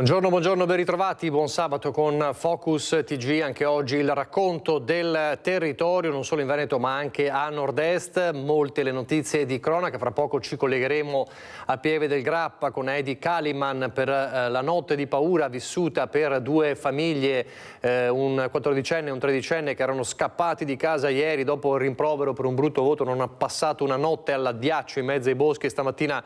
Buongiorno, ben ritrovati, buon sabato con Focus TG. Anche oggi il racconto del territorio, non solo in Veneto ma anche a nord-est. Molte le notizie di cronaca, fra poco ci collegheremo a Pieve del Grappa con Heidi Kaliman per la notte di paura vissuta per due famiglie, un 14enne e un 13enne che erano scappati di casa ieri dopo il rimprovero per un brutto voto. Non ha passato una notte all'addiaccio in mezzo ai boschi e stamattina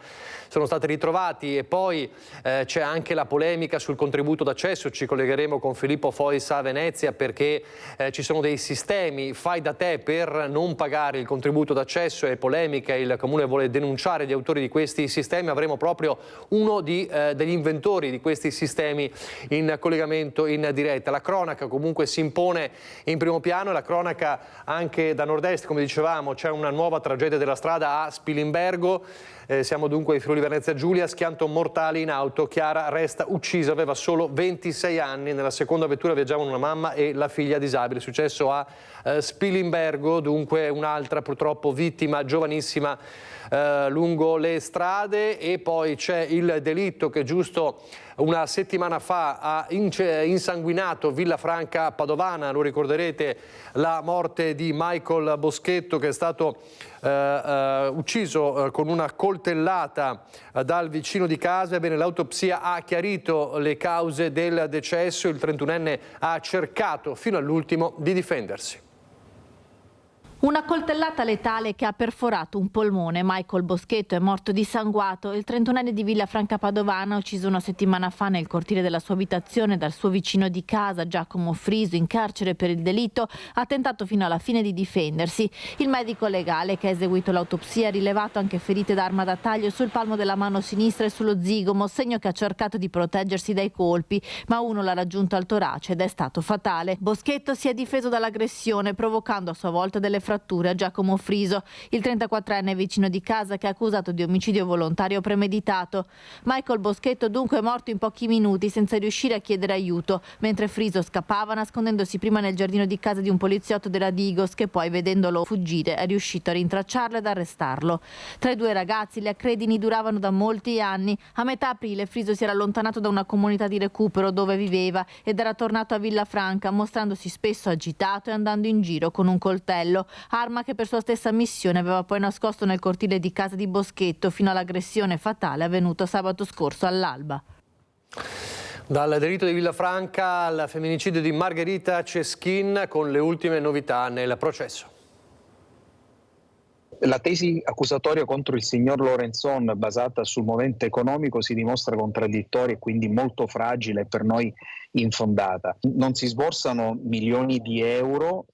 sono stati ritrovati. E poi c'è anche la polemica sul contributo d'accesso. Ci collegheremo con Filippo Fois a Venezia perché ci sono dei sistemi fai da te per non pagare il contributo d'accesso. È polemica, il Comune vuole denunciare gli autori di questi sistemi. Avremo proprio uno degli inventori di questi sistemi in collegamento in diretta. La cronaca comunque si impone in primo piano, e la cronaca anche da nord-est, come dicevamo. C'è una nuova tragedia della strada a Spilimbergo. Siamo dunque in Friuli Venezia Giulia, schianto mortale in auto, Chiara resta uccisa, aveva solo 26 anni, nella seconda vettura viaggiavano una mamma e la figlia disabile. Successo a Spilimbergo, dunque un'altra purtroppo vittima giovanissima lungo le strade. E poi c'è il delitto che giusto una settimana fa ha insanguinato Villafranca Padovana. Lo ricorderete, la morte di Michael Boschetto, che è stato ucciso con una coltellata dal vicino di casa. Ebbene, l'autopsia ha chiarito le cause del decesso. Il 31enne ha cercato fino all'ultimo di difendersi. Una coltellata letale che ha perforato un polmone. Michael Boschetto è morto dissanguato. Il 31enne di Villafranca Padovana, ucciso una settimana fa nel cortile della sua abitazione dal suo vicino di casa, Giacomo Friso, in carcere per il delitto, ha tentato fino alla fine di difendersi. Il medico legale che ha eseguito l'autopsia ha rilevato anche ferite d'arma da taglio sul palmo della mano sinistra e sullo zigomo, segno che ha cercato di proteggersi dai colpi, ma uno l'ha raggiunto al torace ed è stato fatale. Boschetto si è difeso dall'aggressione, provocando a sua volta delle fratture a Giacomo Friso, il 34enne vicino di casa, che è accusato di omicidio volontario premeditato. Michael Boschetto dunque è morto in pochi minuti senza riuscire a chiedere aiuto, mentre Friso scappava nascondendosi prima nel giardino di casa di un poliziotto della Digos, che poi, vedendolo fuggire, è riuscito a rintracciarlo ed arrestarlo. Tra i due ragazzi le accredini duravano da molti anni. A metà aprile Friso si era allontanato da una comunità di recupero dove viveva ed era tornato a Villafranca, mostrandosi spesso agitato e andando in giro con un coltello, arma che per sua stessa missione aveva poi nascosto nel cortile di casa di Boschetto fino all'aggressione fatale avvenuta sabato scorso all'alba. Dal delitto di Villafranca al femminicidio di Margherita Ceschin, con le ultime novità nel processo. La tesi accusatoria contro il signor Lorenzon, basata sul movente economico, si dimostra contraddittoria e quindi molto fragile e per noi infondata. Non si sborsano milioni di euro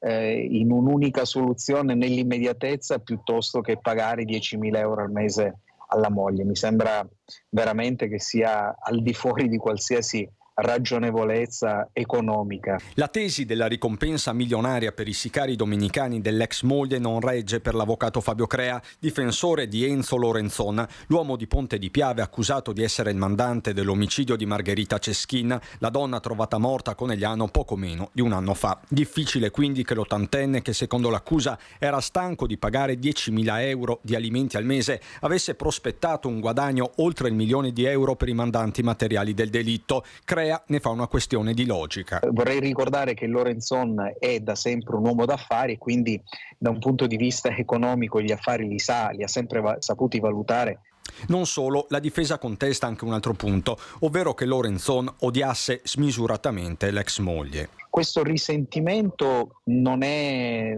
in un'unica soluzione nell'immediatezza, piuttosto che pagare 10.000 euro al mese alla moglie. Mi sembra veramente che sia al di fuori di qualsiasi ragionevolezza economica. La tesi della ricompensa milionaria per i sicari domenicani dell'ex moglie non regge per l'avvocato Fabio Crea, difensore di Enzo Lorenzon, l'uomo di Ponte di Piave accusato di essere il mandante dell'omicidio di Margherita Ceschin, la donna trovata morta a Conegliano poco meno di un anno fa. Difficile quindi che l'80enne, che secondo l'accusa era stanco di pagare 10.000 euro di alimenti al mese, avesse prospettato un guadagno oltre il milione di euro per i mandanti materiali del delitto. Crea ne fa una questione di logica. Vorrei ricordare che Lorenzon è da sempre un uomo d'affari, quindi da un punto di vista economico gli affari li ha sempre saputi valutare. Non solo, la difesa contesta anche un altro punto, ovvero che Lorenzon odiasse smisuratamente l'ex moglie. Questo risentimento non è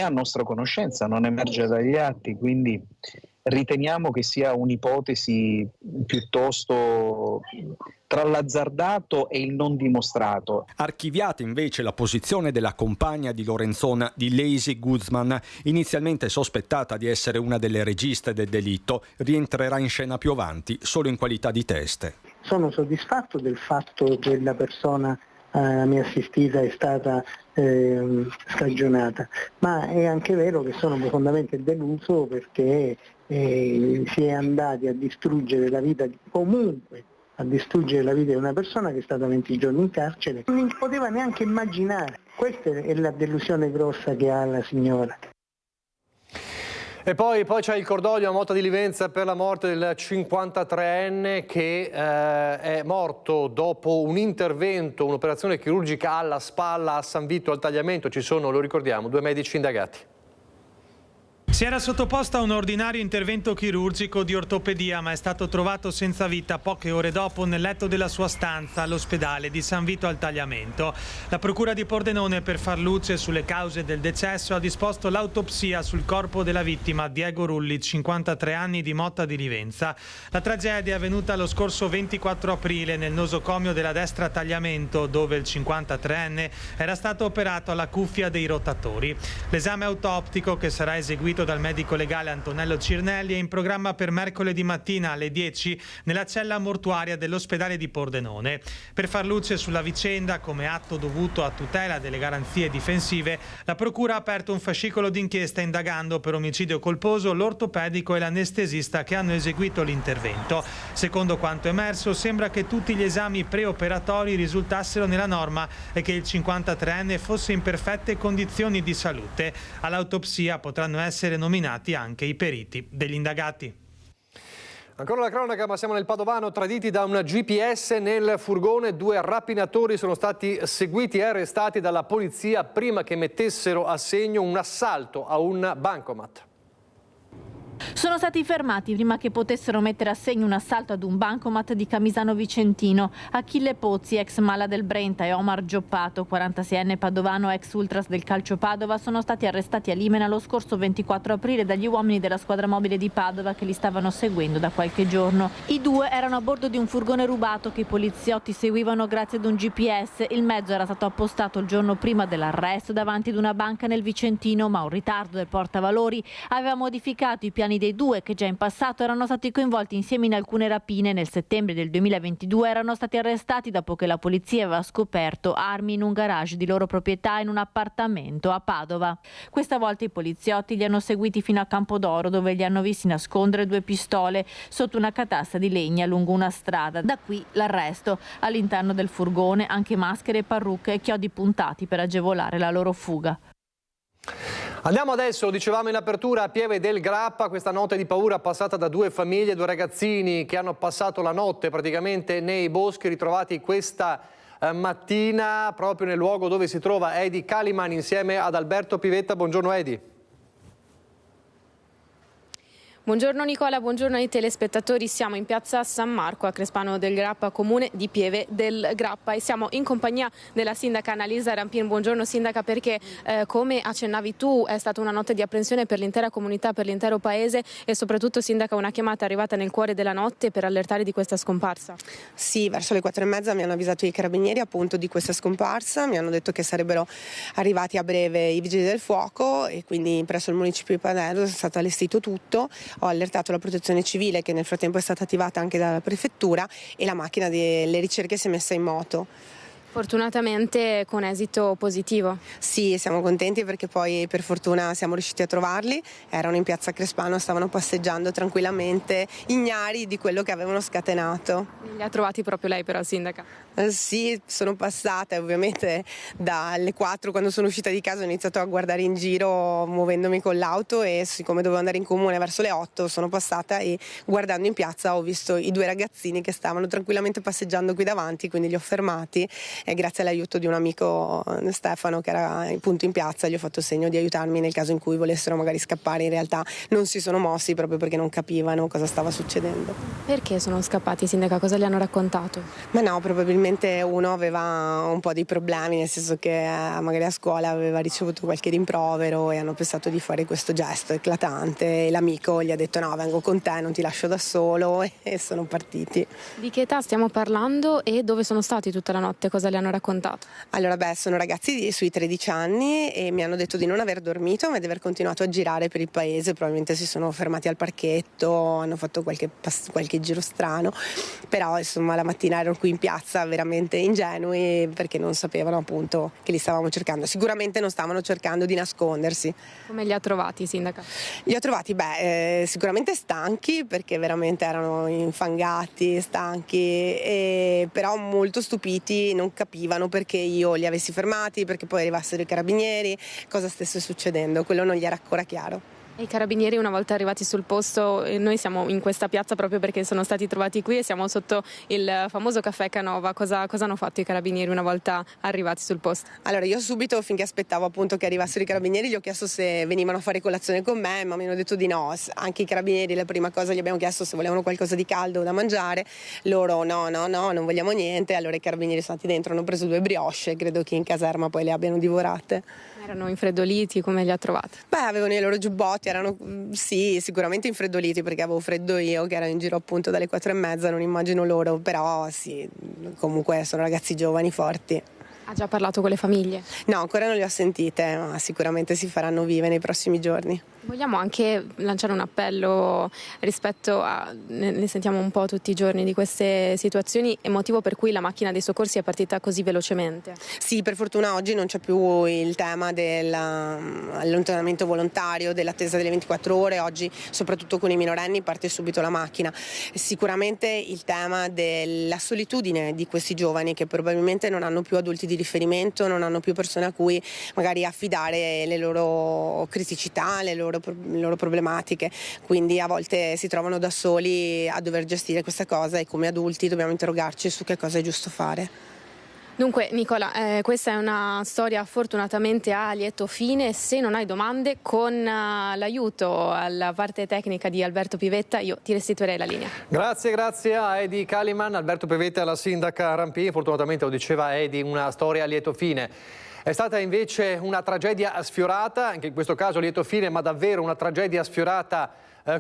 a nostra conoscenza, non emerge dagli atti, quindi riteniamo che sia un'ipotesi piuttosto tra l'azzardato e il non dimostrato. Archiviata invece la posizione della compagna di Lorenzon, di Lazy Guzman, inizialmente sospettata di essere una delle registe del delitto, rientrerà in scena più avanti solo in qualità di teste. Sono soddisfatto del fatto che la persona mia assistita è stata scagionata, ma è anche vero che sono profondamente deluso perché si è andati a distruggere la vita a distruggere la vita di una persona che è stata 20 giorni in carcere. Non poteva neanche immaginare. Questa è la delusione grossa che ha la signora. E poi c'è il cordoglio a Motta di Livenza per la morte del 53enne che è morto dopo un intervento, un'operazione chirurgica alla spalla a San Vito al Tagliamento. Ci sono, lo ricordiamo, 2 medici indagati. Si era sottoposto a un ordinario intervento chirurgico di ortopedia, ma è stato trovato senza vita poche ore dopo nel letto della sua stanza all'ospedale di San Vito al Tagliamento. La procura di Pordenone, per far luce sulle cause del decesso, ha disposto l'autopsia sul corpo della vittima, Diego Rulli, 53 anni, di Motta di Livenza. La tragedia è avvenuta lo scorso 24 aprile nel nosocomio della destra Tagliamento, dove il 53enne era stato operato alla cuffia dei rotatori. L'esame autoptico, che sarà eseguito dal medico legale Antonello Cirnelli, è in programma per mercoledì mattina alle 10 nella cella mortuaria dell'ospedale di Pordenone. Per far luce sulla vicenda, come atto dovuto a tutela delle garanzie difensive, la procura ha aperto un fascicolo d'inchiesta indagando per omicidio colposo l'ortopedico e l'anestesista che hanno eseguito l'intervento. Secondo quanto emerso, sembra che tutti gli esami preoperatori risultassero nella norma e che il 53enne fosse in perfette condizioni di salute. All'autopsia potranno essere nominati anche i periti degli indagati. Ancora la cronaca, ma siamo nel Padovano, traditi da un GPS nel furgone. 2 rapinatori sono stati seguiti e arrestati dalla polizia prima che mettessero a segno un assalto a un bancomat. Sono stati fermati prima che potessero mettere a segno un assalto ad un bancomat di Camisano Vicentino. Achille Pozzi, ex Mala del Brenta, e Omar Gioppato, 46enne padovano, ex ultras del Calcio Padova, sono stati arrestati a Limena lo scorso 24 aprile dagli uomini della squadra mobile di Padova che li stavano seguendo da qualche giorno. I 2 erano a bordo di un furgone rubato che i poliziotti seguivano grazie ad un GPS. Il mezzo era stato appostato il giorno prima dell'arresto davanti ad una banca nel Vicentino, ma un ritardo del portavalori aveva modificato i piani dei 2 che già in passato erano stati coinvolti insieme in alcune rapine. Nel settembre del 2022 erano stati arrestati dopo che la polizia aveva scoperto armi in un garage di loro proprietà in un appartamento a Padova. Questa volta i poliziotti li hanno seguiti fino a Campodoro, dove li hanno visti nascondere 2 pistole sotto una catasta di legna lungo una strada. Da qui l'arresto. All'interno del furgone anche maschere, parrucche e chiodi puntati per agevolare la loro fuga. Andiamo adesso, dicevamo in apertura, a Pieve del Grappa, questa notte di paura passata da 2 famiglie, 2 ragazzini che hanno passato la notte praticamente nei boschi, ritrovati questa mattina proprio nel luogo dove si trova Edi Caliman insieme ad Alberto Pivetta. Buongiorno Edi. Buongiorno Nicola, buongiorno ai telespettatori. Siamo in piazza San Marco a Crespano del Grappa, comune di Pieve del Grappa, e siamo in compagnia della sindaca Annalisa Rampin. Buongiorno sindaca, perché come accennavi tu è stata una notte di apprensione per l'intera comunità, per l'intero paese, e soprattutto sindaca una chiamata arrivata nel cuore della notte per allertare di questa scomparsa. Sì, verso le 4:30 mi hanno avvisato i carabinieri appunto di questa scomparsa, mi hanno detto che sarebbero arrivati a breve i vigili del fuoco e quindi presso il municipio di Paderno è stato allestito tutto. Ho allertato la protezione civile, che nel frattempo è stata attivata anche dalla prefettura, e la macchina delle ricerche si è messa in moto. Fortunatamente con esito positivo. Sì, siamo contenti perché poi per fortuna siamo riusciti a trovarli. Erano in piazza Crespano, stavano passeggiando tranquillamente, ignari di quello che avevano scatenato. Li ha trovati proprio lei però, sindaca? Sì, sono passata ovviamente dalle 4, quando sono uscita di casa ho iniziato a guardare in giro muovendomi con l'auto, e siccome dovevo andare in comune verso le 8 sono passata e guardando in piazza ho visto i 2 ragazzini che stavano tranquillamente passeggiando qui davanti, quindi li ho fermati. E grazie all'aiuto di un amico, Stefano, che era appunto in piazza, gli ho fatto segno di aiutarmi nel caso in cui volessero magari scappare. In realtà non si sono mossi proprio perché non capivano cosa stava succedendo. Perché sono scappati, sindaca? Cosa gli hanno raccontato? Ma no, probabilmente uno aveva un po' di problemi, nel senso che magari a scuola aveva ricevuto qualche rimprovero e hanno pensato di fare questo gesto eclatante, e l'amico gli ha detto no, vengo con te, non ti lascio da solo, e sono partiti. Di che età stiamo parlando e dove sono stati tutta la notte? Cosa le hanno raccontato? Allora, sono ragazzi sui 13 anni e mi hanno detto di non aver dormito ma di aver continuato a girare per il paese. Probabilmente si sono fermati al parchetto, hanno fatto qualche giro strano, però insomma la mattina erano qui in piazza veramente ingenui perché non sapevano appunto che li stavamo cercando. Sicuramente non stavano cercando di nascondersi. Come li ha trovati, sindaca? Li ho trovati sicuramente stanchi, perché veramente erano infangati, stanchi, però molto stupiti, non capivano perché io li avessi fermati, perché poi arrivassero i carabinieri, cosa stesse succedendo, quello non gli era ancora chiaro. E i carabinieri, una volta arrivati sul posto, noi siamo in questa piazza proprio perché sono stati trovati qui e siamo sotto il famoso caffè Canova. Cosa hanno fatto i carabinieri una volta arrivati sul posto? Allora, io subito, finché aspettavo appunto che arrivassero i carabinieri, gli ho chiesto se venivano a fare colazione con me, ma mi hanno detto di no. Anche i carabinieri, la prima cosa gli abbiamo chiesto se volevano qualcosa di caldo da mangiare, loro no, non vogliamo niente. Allora i carabinieri sono stati dentro, hanno preso 2 brioche, credo che in caserma poi le abbiano divorate. Erano infreddoliti, come li ha trovati? Beh, avevano i loro giubbotti, erano sì, sicuramente infreddoliti perché avevo freddo io, che ero in giro appunto dalle 4:30, non immagino loro, però sì, comunque sono ragazzi giovani, forti. Ha già parlato con le famiglie? No, ancora non le ho sentite, ma sicuramente si faranno vive nei prossimi giorni. Vogliamo anche lanciare un appello rispetto a, ne sentiamo un po' tutti i giorni di queste situazioni, e motivo per cui la macchina dei soccorsi è partita così velocemente. Sì, per fortuna oggi non c'è più il tema dell'allontanamento volontario, dell'attesa delle 24 ore, oggi soprattutto con i minorenni parte subito la macchina. Sicuramente il tema della solitudine di questi giovani che probabilmente non hanno più adulti di riferimento, non hanno più persone a cui magari affidare le loro criticità, le loro problematiche, quindi a volte si trovano da soli a dover gestire questa cosa e come adulti dobbiamo interrogarci su che cosa è giusto fare. Dunque Nicola, questa è una storia fortunatamente a lieto fine. Se non hai domande, con l'aiuto alla parte tecnica di Alberto Pivetta io ti restituirei la linea. Grazie a Edi Kaliman, Alberto Pivetta e la sindaca Rampini. Fortunatamente, lo diceva Edi, una storia a lieto fine. È stata invece una tragedia sfiorata, anche in questo caso a lieto fine, ma davvero una tragedia sfiorata,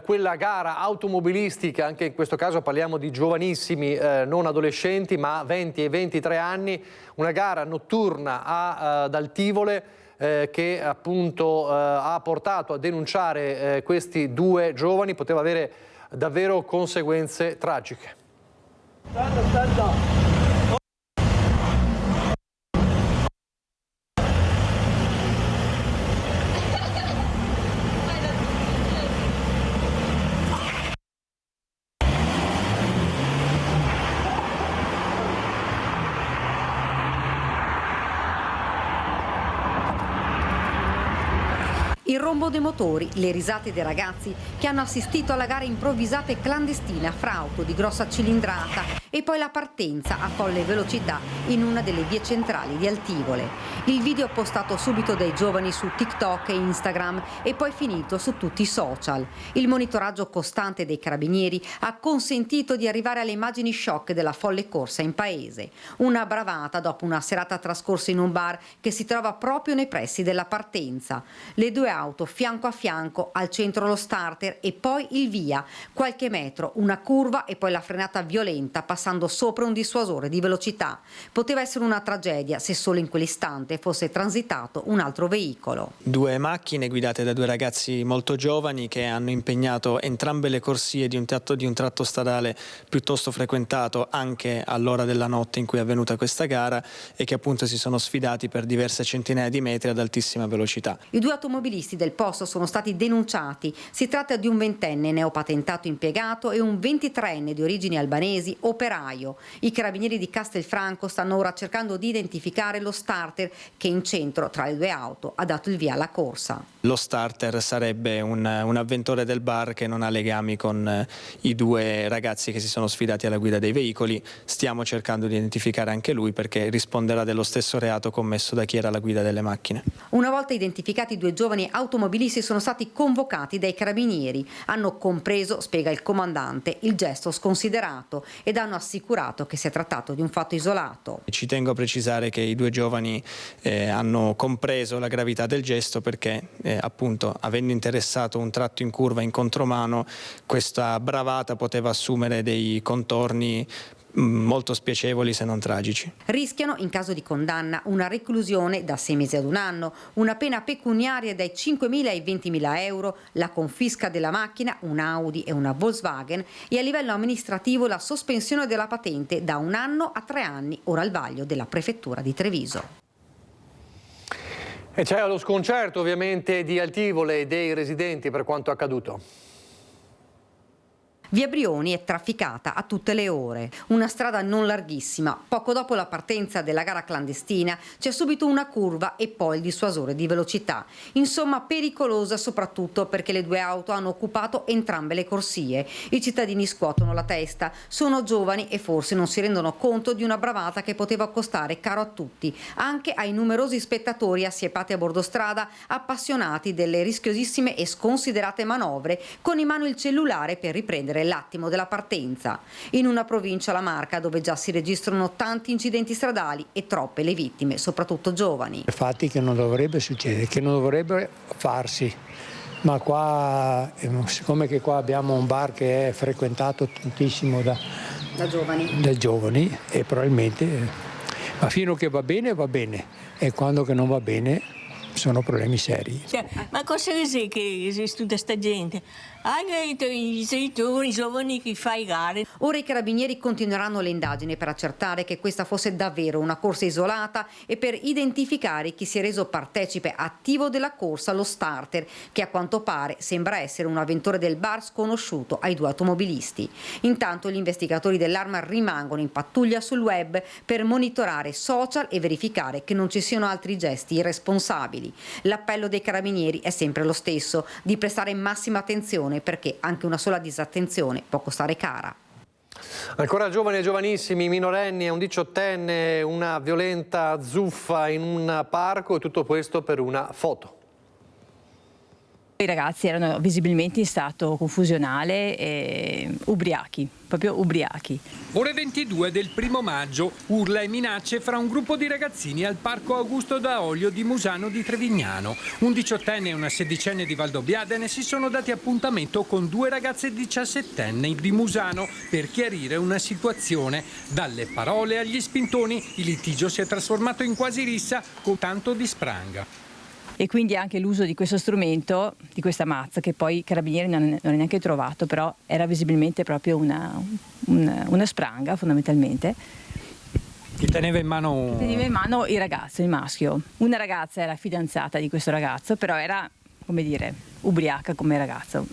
quella gara automobilistica. Anche in questo caso parliamo di giovanissimi, non adolescenti, ma 20 e 23 anni, una gara notturna ad Altivole che appunto ha portato a denunciare questi 2 giovani. Poteva avere davvero conseguenze tragiche. Il rombo dei motori, le risate dei ragazzi che hanno assistito alla gara improvvisata e clandestina fra auto di grossa cilindrata e poi la partenza a folle velocità in una delle vie centrali di Altivole. Il video postato subito dai giovani su TikTok e Instagram e poi finito su tutti i social. Il monitoraggio costante dei carabinieri ha consentito di arrivare alle immagini shock della folle corsa in paese. Una bravata dopo una serata trascorsa in un bar che si trova proprio nei pressi della partenza. Le 2 auto fianco a fianco, al centro lo starter e poi il via, qualche metro, una curva e poi la frenata violenta passando sopra un dissuasore di velocità. Poteva essere una tragedia se solo in quell'istante fosse transitato un altro veicolo. 2 macchine guidate da 2 ragazzi molto giovani che hanno impegnato entrambe le corsie di un tratto stradale piuttosto frequentato anche all'ora della notte in cui è avvenuta questa gara e che appunto si sono sfidati per diverse centinaia di metri ad altissima velocità. I 2 automobilisti del posto sono stati denunciati. Si tratta di un 20enne neopatentato impiegato e un 23enne di origini albanesi operaio. I carabinieri di Castelfranco stanno ora cercando di identificare lo starter che in centro tra le 2 auto ha dato il via alla corsa. Lo starter sarebbe un avventore del bar che non ha legami con i 2 ragazzi che si sono sfidati alla guida dei veicoli. Stiamo cercando di identificare anche lui perché risponderà dello stesso reato commesso da chi era alla guida delle macchine. Una volta identificati i 2 giovani automobilisti sono stati convocati dai carabinieri. Hanno compreso, spiega il comandante, il gesto sconsiderato ed hanno assicurato che si è trattato di un fatto isolato. Ci tengo a precisare che i 2 giovani hanno compreso la gravità del gesto perché appunto avendo interessato un tratto in curva in contromano questa bravata poteva assumere dei contorni molto spiacevoli se non tragici. Rischiano in caso di condanna una reclusione da 6 mesi ad 1 anno, una pena pecuniaria dai 5.000 ai 20.000 euro, la confisca della macchina, una Audi e una Volkswagen, e a livello amministrativo la sospensione della patente da 1 anno a 3 anni, ora al vaglio della prefettura di Treviso. E c'è lo sconcerto ovviamente di Altivole e dei residenti per quanto accaduto. Via Brioni è trafficata a tutte le ore. Una strada non larghissima. Poco dopo la partenza della gara clandestina c'è subito una curva e poi il dissuasore di velocità. Insomma, pericolosa soprattutto perché le due auto hanno occupato entrambe le corsie. I cittadini scuotono la testa, sono giovani e forse non si rendono conto di una bravata che poteva costare caro a tutti, anche ai numerosi spettatori assiepati a bordo strada, appassionati delle rischiosissime e sconsiderate manovre, con in mano il cellulare per riprendere l'attimo della partenza. In una provincia, la Marca, dove già si registrano tanti incidenti stradali e troppe le vittime, soprattutto giovani. Fatti che non dovrebbe succedere, che non dovrebbe farsi, ma qua, siccome che qua abbiamo un bar che è frequentato tantissimo da giovani e probabilmente, ma fino che va bene e quando che non va bene sono problemi seri. Cioè, ma cosa è che esiste tutta questa gente? Anche i giovani che fanno gare. Ora i carabinieri continueranno le indagini per accertare che questa fosse davvero una corsa isolata e per identificare chi si è reso partecipe attivo della corsa, lo starter, che a quanto pare sembra essere un avventore del bar sconosciuto ai due automobilisti. Intanto gli investigatori dell'Arma rimangono in pattuglia sul web per monitorare social e verificare che non ci siano altri gesti irresponsabili. L'appello dei carabinieri è sempre lo stesso, di prestare massima attenzione perché anche una sola disattenzione può costare cara. Ancora giovani e giovanissimi, minorenni e un 18enne, una violenta zuffa in un parco e tutto questo per una foto. I ragazzi erano visibilmente in stato confusionale e ubriachi, proprio ubriachi. Ore 22 del 1° maggio, urla e minacce fra un gruppo di ragazzini al parco Augusto Daolio di Musano di Trevignano. Un 18enne e una 16enne di Valdobbiadene si sono dati appuntamento con due ragazze 17enne di Musano per chiarire una situazione. Dalle parole agli spintoni, il litigio si è trasformato in quasi rissa con tanto di spranga. E quindi anche l'uso di questo strumento, di questa mazza, che poi i carabinieri non è neanche trovato, però era visibilmente proprio una spranga fondamentalmente. Chi teneva in mano? Teneva in mano il ragazzo, il maschio. Una ragazza era fidanzata di questo ragazzo, però era, come dire, ubriaca come ragazzo.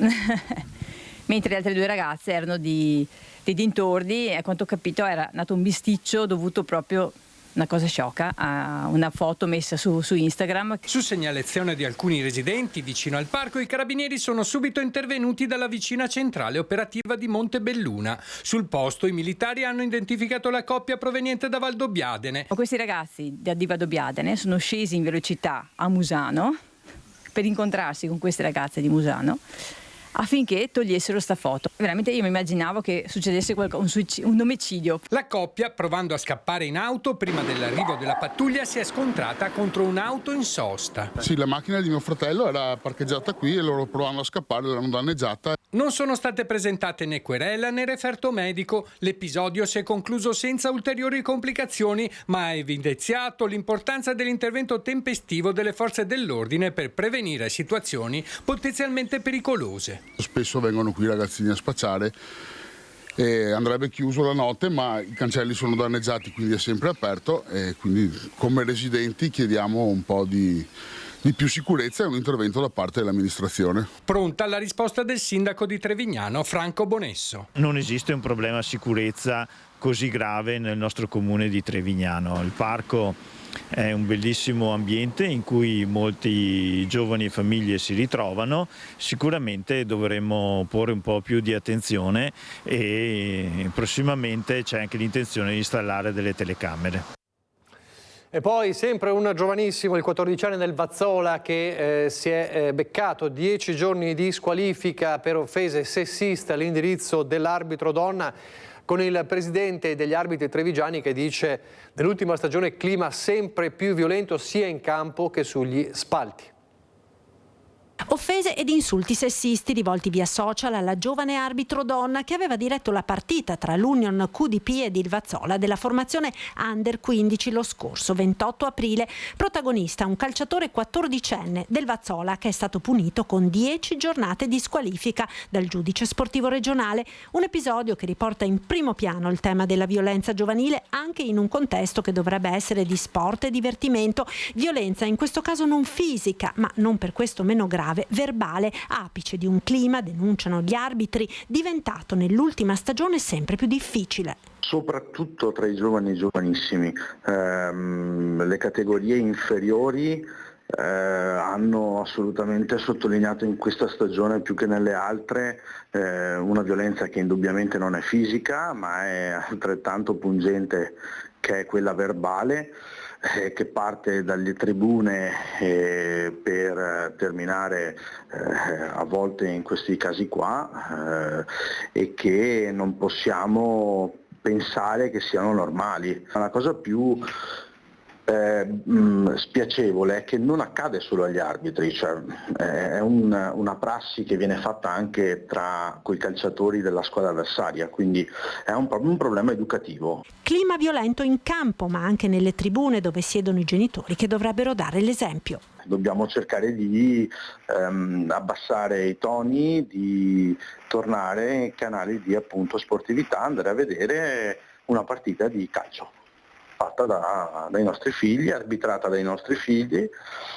Mentre le altre due ragazze erano dei dintorni e a quanto ho capito era nato un bisticcio dovuto proprio, una cosa sciocca, a una foto messa su Instagram. Su segnalazione di alcuni residenti vicino al parco, i carabinieri sono subito intervenuti dalla vicina centrale operativa di Montebelluna. Sul posto i militari hanno identificato la coppia proveniente da Valdobbiadene. Questi ragazzi di Valdobbiadene sono scesi in velocità a Musano per incontrarsi con queste ragazze di Musano affinché togliessero sta foto. Veramente io mi immaginavo che succedesse un omicidio. La coppia, provando a scappare in auto, prima dell'arrivo della pattuglia si è scontrata contro un'auto in sosta. Sì, la macchina di mio fratello era parcheggiata qui e loro provando a scappare l'hanno danneggiata. Non sono state presentate né querela né referto medico. L'episodio si è concluso senza ulteriori complicazioni, ma ha evidenziato l'importanza dell'intervento tempestivo delle forze dell'ordine per prevenire situazioni potenzialmente pericolose. Spesso vengono qui ragazzini a spacciare e andrebbe chiuso la notte, ma i cancelli sono danneggiati, quindi è sempre aperto e quindi come residenti chiediamo un po' di più sicurezza e un intervento da parte dell'amministrazione. Pronta la risposta del sindaco di Trevignano, Franco Bonesso. Non esiste un problema sicurezza così grave nel nostro comune di Trevignano. Il parco è un bellissimo ambiente in cui molti giovani e famiglie si ritrovano. Sicuramente dovremmo porre un po' più di attenzione e prossimamente c'è anche l'intenzione di installare delle telecamere. E poi sempre un giovanissimo, il 14enne del Vazzola, che si è beccato 10 giorni di squalifica per offese sessiste all'indirizzo dell'arbitro donna, con il presidente degli arbitri trevigiani che dice: nell'ultima stagione clima sempre più violento sia in campo che sugli spalti. Offese ed insulti sessisti rivolti via social alla giovane arbitro donna che aveva diretto la partita tra l'Union QDP ed il Vazzola della formazione Under 15 lo scorso 28 aprile. Protagonista un calciatore 14enne del Vazzola che è stato punito con 10 giornate di squalifica dal giudice sportivo regionale. Un episodio che riporta in primo piano il tema della violenza giovanile anche in un contesto che dovrebbe essere di sport e divertimento. Violenza in questo caso non fisica, ma non per questo meno grave, grave verbale, apice di un clima, denunciano gli arbitri, diventato nell'ultima stagione sempre più difficile. Soprattutto tra i giovani e i giovanissimi. Le categorie inferiori hanno assolutamente sottolineato in questa stagione più che nelle altre una violenza che indubbiamente non è fisica, ma è altrettanto pungente, che è quella verbale, che parte dalle tribune per terminare a volte in questi casi qua, e che non possiamo pensare che siano normali. La cosa più spiacevole è che non accade solo agli arbitri, cioè è una prassi che viene fatta anche tra quei calciatori della squadra avversaria, quindi è un problema educativo. Clima violento in campo, ma anche nelle tribune dove siedono i genitori che dovrebbero dare l'esempio. Dobbiamo cercare di abbassare i toni, di tornare in canali di appunto sportività, andare a vedere una partita di calcio fatta dai nostri figli, arbitrata dai nostri figli,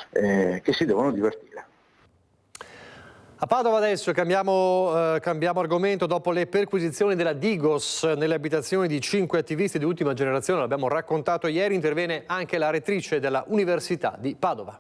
che si devono divertire. A Padova adesso cambiamo argomento. Dopo le perquisizioni della Digos nelle abitazioni di 5 attivisti di ultima generazione, l'abbiamo raccontato ieri, interviene anche la rettrice della Università di Padova.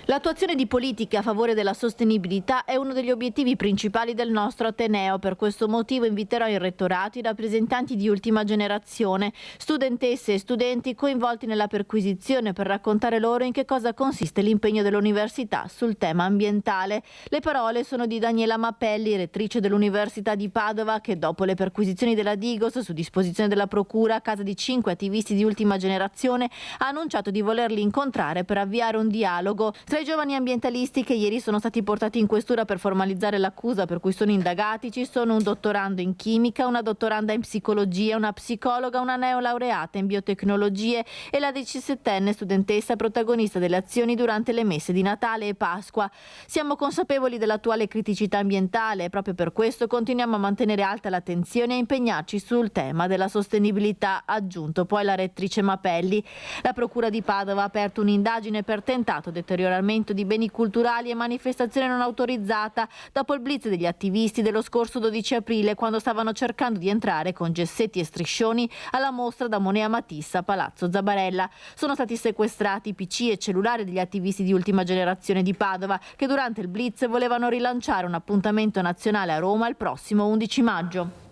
L'attuazione di politiche a favore della sostenibilità è uno degli obiettivi principali del nostro Ateneo. Per questo motivo inviterò il rettorato i rappresentanti di ultima generazione, studentesse e studenti coinvolti nella perquisizione per raccontare loro in che cosa consiste l'impegno dell'università sul tema ambientale. Le parole sono di Daniela Mapelli, rettrice dell'Università di Padova, che dopo le perquisizioni della Digos su disposizione della Procura a casa di 5 attivisti di ultima generazione ha annunciato di volerli incontrare per avviare un dialogo. Tra i giovani ambientalisti che ieri sono stati portati in questura per formalizzare l'accusa per cui sono indagati ci sono un dottorando in chimica, una dottoranda in psicologia, una psicologa, una neolaureata in biotecnologie e la 17enne studentessa protagonista delle azioni durante le messe di Natale e Pasqua. Siamo consapevoli dell'attuale criticità ambientale e proprio per questo continuiamo a mantenere alta l'attenzione e a impegnarci sul tema della sostenibilità, ha aggiunto poi la rettrice Mapelli. La Procura di Padova ha aperto un'indagine per tentato deterioramento di beni culturali e manifestazione non autorizzata dopo il blitz degli attivisti dello scorso 12 aprile quando stavano cercando di entrare con gessetti e striscioni alla mostra da Monea Matissa a Palazzo Zabarella. Sono stati sequestrati PC e cellulari degli attivisti di ultima generazione di Padova che durante il blitz volevano rilanciare un appuntamento nazionale a Roma il prossimo 11 maggio.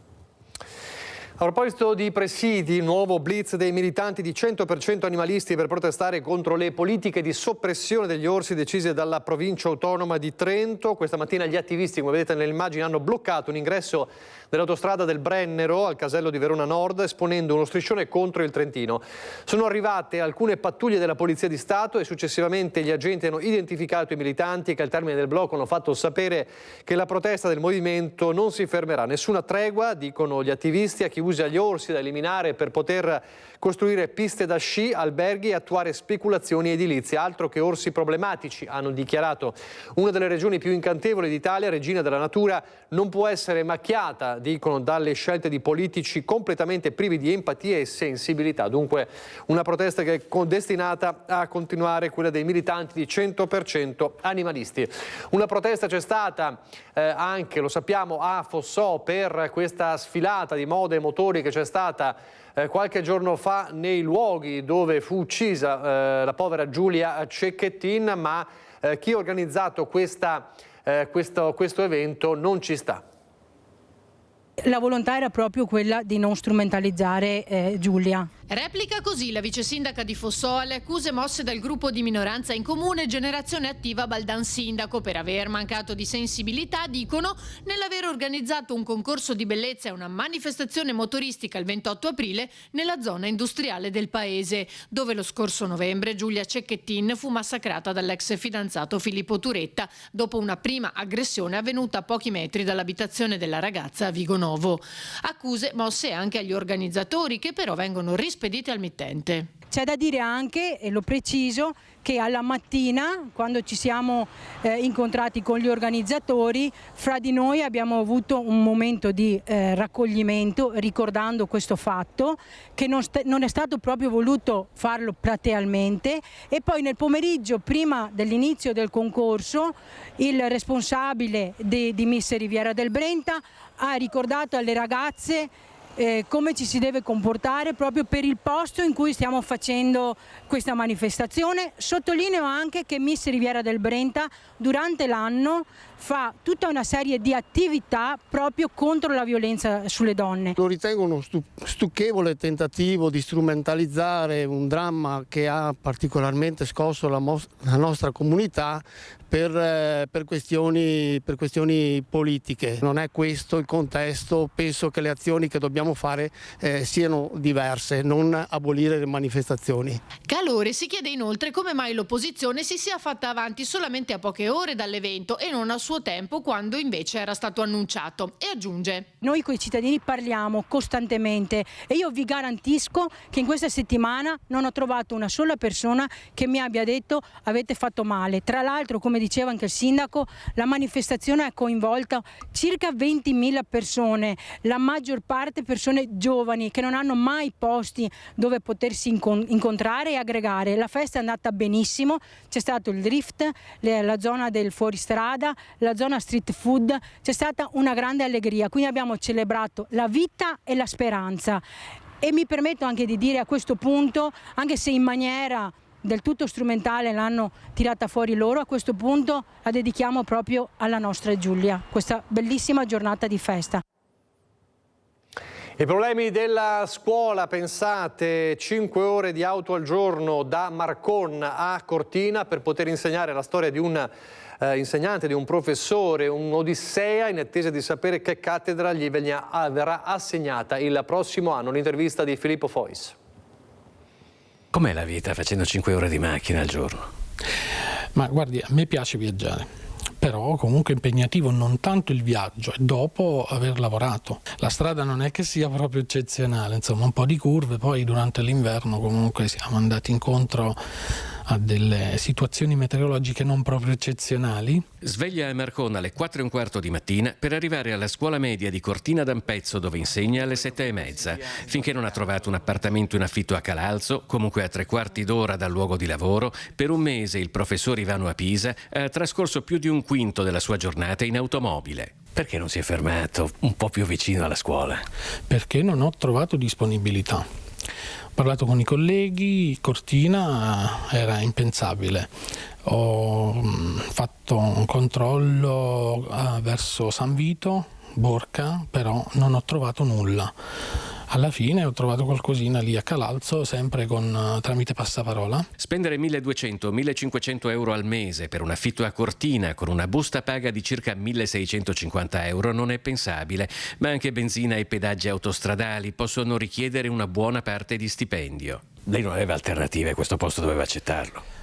A proposito di presidi, nuovo blitz dei militanti di 100% animalisti per protestare contro le politiche di soppressione degli orsi decise dalla provincia autonoma di Trento. Questa mattina gli attivisti, come vedete nelle immagini, hanno bloccato un ingresso dell'autostrada del Brennero al casello di Verona Nord, esponendo uno striscione contro il Trentino. Sono arrivate alcune pattuglie della Polizia di Stato e successivamente gli agenti hanno identificato i militanti che al termine del blocco hanno fatto sapere che la protesta del movimento non si fermerà. Nessuna tregua, dicono gli attivisti, a chi usa gli orsi da eliminare per poter costruire piste da sci, alberghi e attuare speculazioni edilizie. Altro che orsi problematici, hanno dichiarato. Una delle regioni più incantevoli d'Italia, regina della natura, non può essere macchiata, dicono, dalle scelte di politici completamente privi di empatia e sensibilità. Dunque una protesta che è destinata a continuare, quella dei militanti di 100% animalisti. Una protesta c'è stata anche, lo sappiamo, a Fossò per questa sfilata di moda e motori che c'è stata qualche giorno fa nei luoghi dove fu uccisa la povera Giulia Cecchettin, ma chi ha organizzato questo evento non ci sta. La volontà era proprio quella di non strumentalizzare Giulia. Replica così la vice sindaca di Fossò alle accuse mosse dal gruppo di minoranza in comune Generazione Attiva Baldan Sindaco per aver mancato di sensibilità, dicono, nell'aver organizzato un concorso di bellezza e una manifestazione motoristica il 28 aprile nella zona industriale del paese, dove lo scorso novembre Giulia Cecchettin fu massacrata dall'ex fidanzato Filippo Turetta dopo una prima aggressione avvenuta a pochi metri dall'abitazione della ragazza a Vigonovo. Accuse mosse anche agli organizzatori che però vengono rispedite al mittente. C'è da dire anche, e lo preciso, che alla mattina, quando ci siamo incontrati con gli organizzatori, fra di noi abbiamo avuto un momento di raccoglimento ricordando questo fatto, che non è stato proprio voluto farlo platealmente, e poi nel pomeriggio, prima dell'inizio del concorso, il responsabile di Miss Riviera del Brenta ha ricordato alle ragazze come ci si deve comportare proprio per il posto in cui stiamo facendo questa manifestazione. Sottolineo anche che Miss Riviera del Brenta durante l'anno fa tutta una serie di attività proprio contro la violenza sulle donne. Lo ritengo uno stucchevole tentativo di strumentalizzare un dramma che ha particolarmente scosso la nostra comunità per questioni politiche. Non è questo il contesto, penso che le azioni che dobbiamo fare siano diverse, non abolire le manifestazioni. Calore si chiede inoltre come mai l'opposizione si sia fatta avanti solamente a poche ore dall'evento e non a suo tempo, quando invece era stato annunciato, e aggiunge: noi con i cittadini parliamo costantemente e io vi garantisco che in questa settimana non ho trovato una sola persona che mi abbia detto avete fatto male. Tra l'altro, come diceva anche il sindaco, la manifestazione ha coinvolto circa 20.000 persone, la maggior parte persone giovani che non hanno mai posti dove potersi incontrare e aggregare. La festa è andata benissimo, c'è stato il drift, la zona del fuoristrada, la zona street food, c'è stata una grande allegria, quindi abbiamo celebrato la vita e la speranza. E mi permetto anche di dire a questo punto, anche se in maniera del tutto strumentale l'hanno tirata fuori loro, a questo punto la dedichiamo proprio alla nostra Giulia, questa bellissima giornata di festa. I problemi della scuola, pensate, 5 ore di auto al giorno da Marcon a Cortina per poter insegnare la storia di un insegnante, di un professore, un'odissea in attesa di sapere che cattedra gli verrà assegnata il prossimo anno. L'intervista di Filippo Fois. Com'è la vita facendo 5 ore di macchina al giorno? Ma guardi, a me piace viaggiare, però comunque impegnativo non tanto il viaggio, dopo aver lavorato. La strada non è che sia proprio eccezionale, insomma un po' di curve, poi durante l'inverno comunque siamo andati incontro a delle situazioni meteorologiche non proprio eccezionali. Sveglia a Marcon alle 4:15 di mattina per arrivare alla scuola media di Cortina d'Ampezzo, dove insegna alle 7:30, finché non ha trovato un appartamento in affitto a Calalzo, comunque a 3/4 d'ora dal luogo di lavoro. Per un mese il professor Ivano Apisa ha trascorso più di un quinto della sua giornata in automobile. Perché non si è fermato un po' più vicino alla scuola? Perché non ho trovato disponibilità. Ho parlato con i colleghi, Cortina era impensabile. Ho fatto un controllo verso San Vito, Borca, però non ho trovato nulla. Alla fine ho trovato qualcosina lì a Calalzo, sempre tramite passaparola. Spendere 1.200-1.500 euro al mese per un affitto a Cortina con una busta paga di circa 1.650 euro non è pensabile, ma anche benzina e pedaggi autostradali possono richiedere una buona parte di stipendio. Lei non aveva alternative, questo posto doveva accettarlo.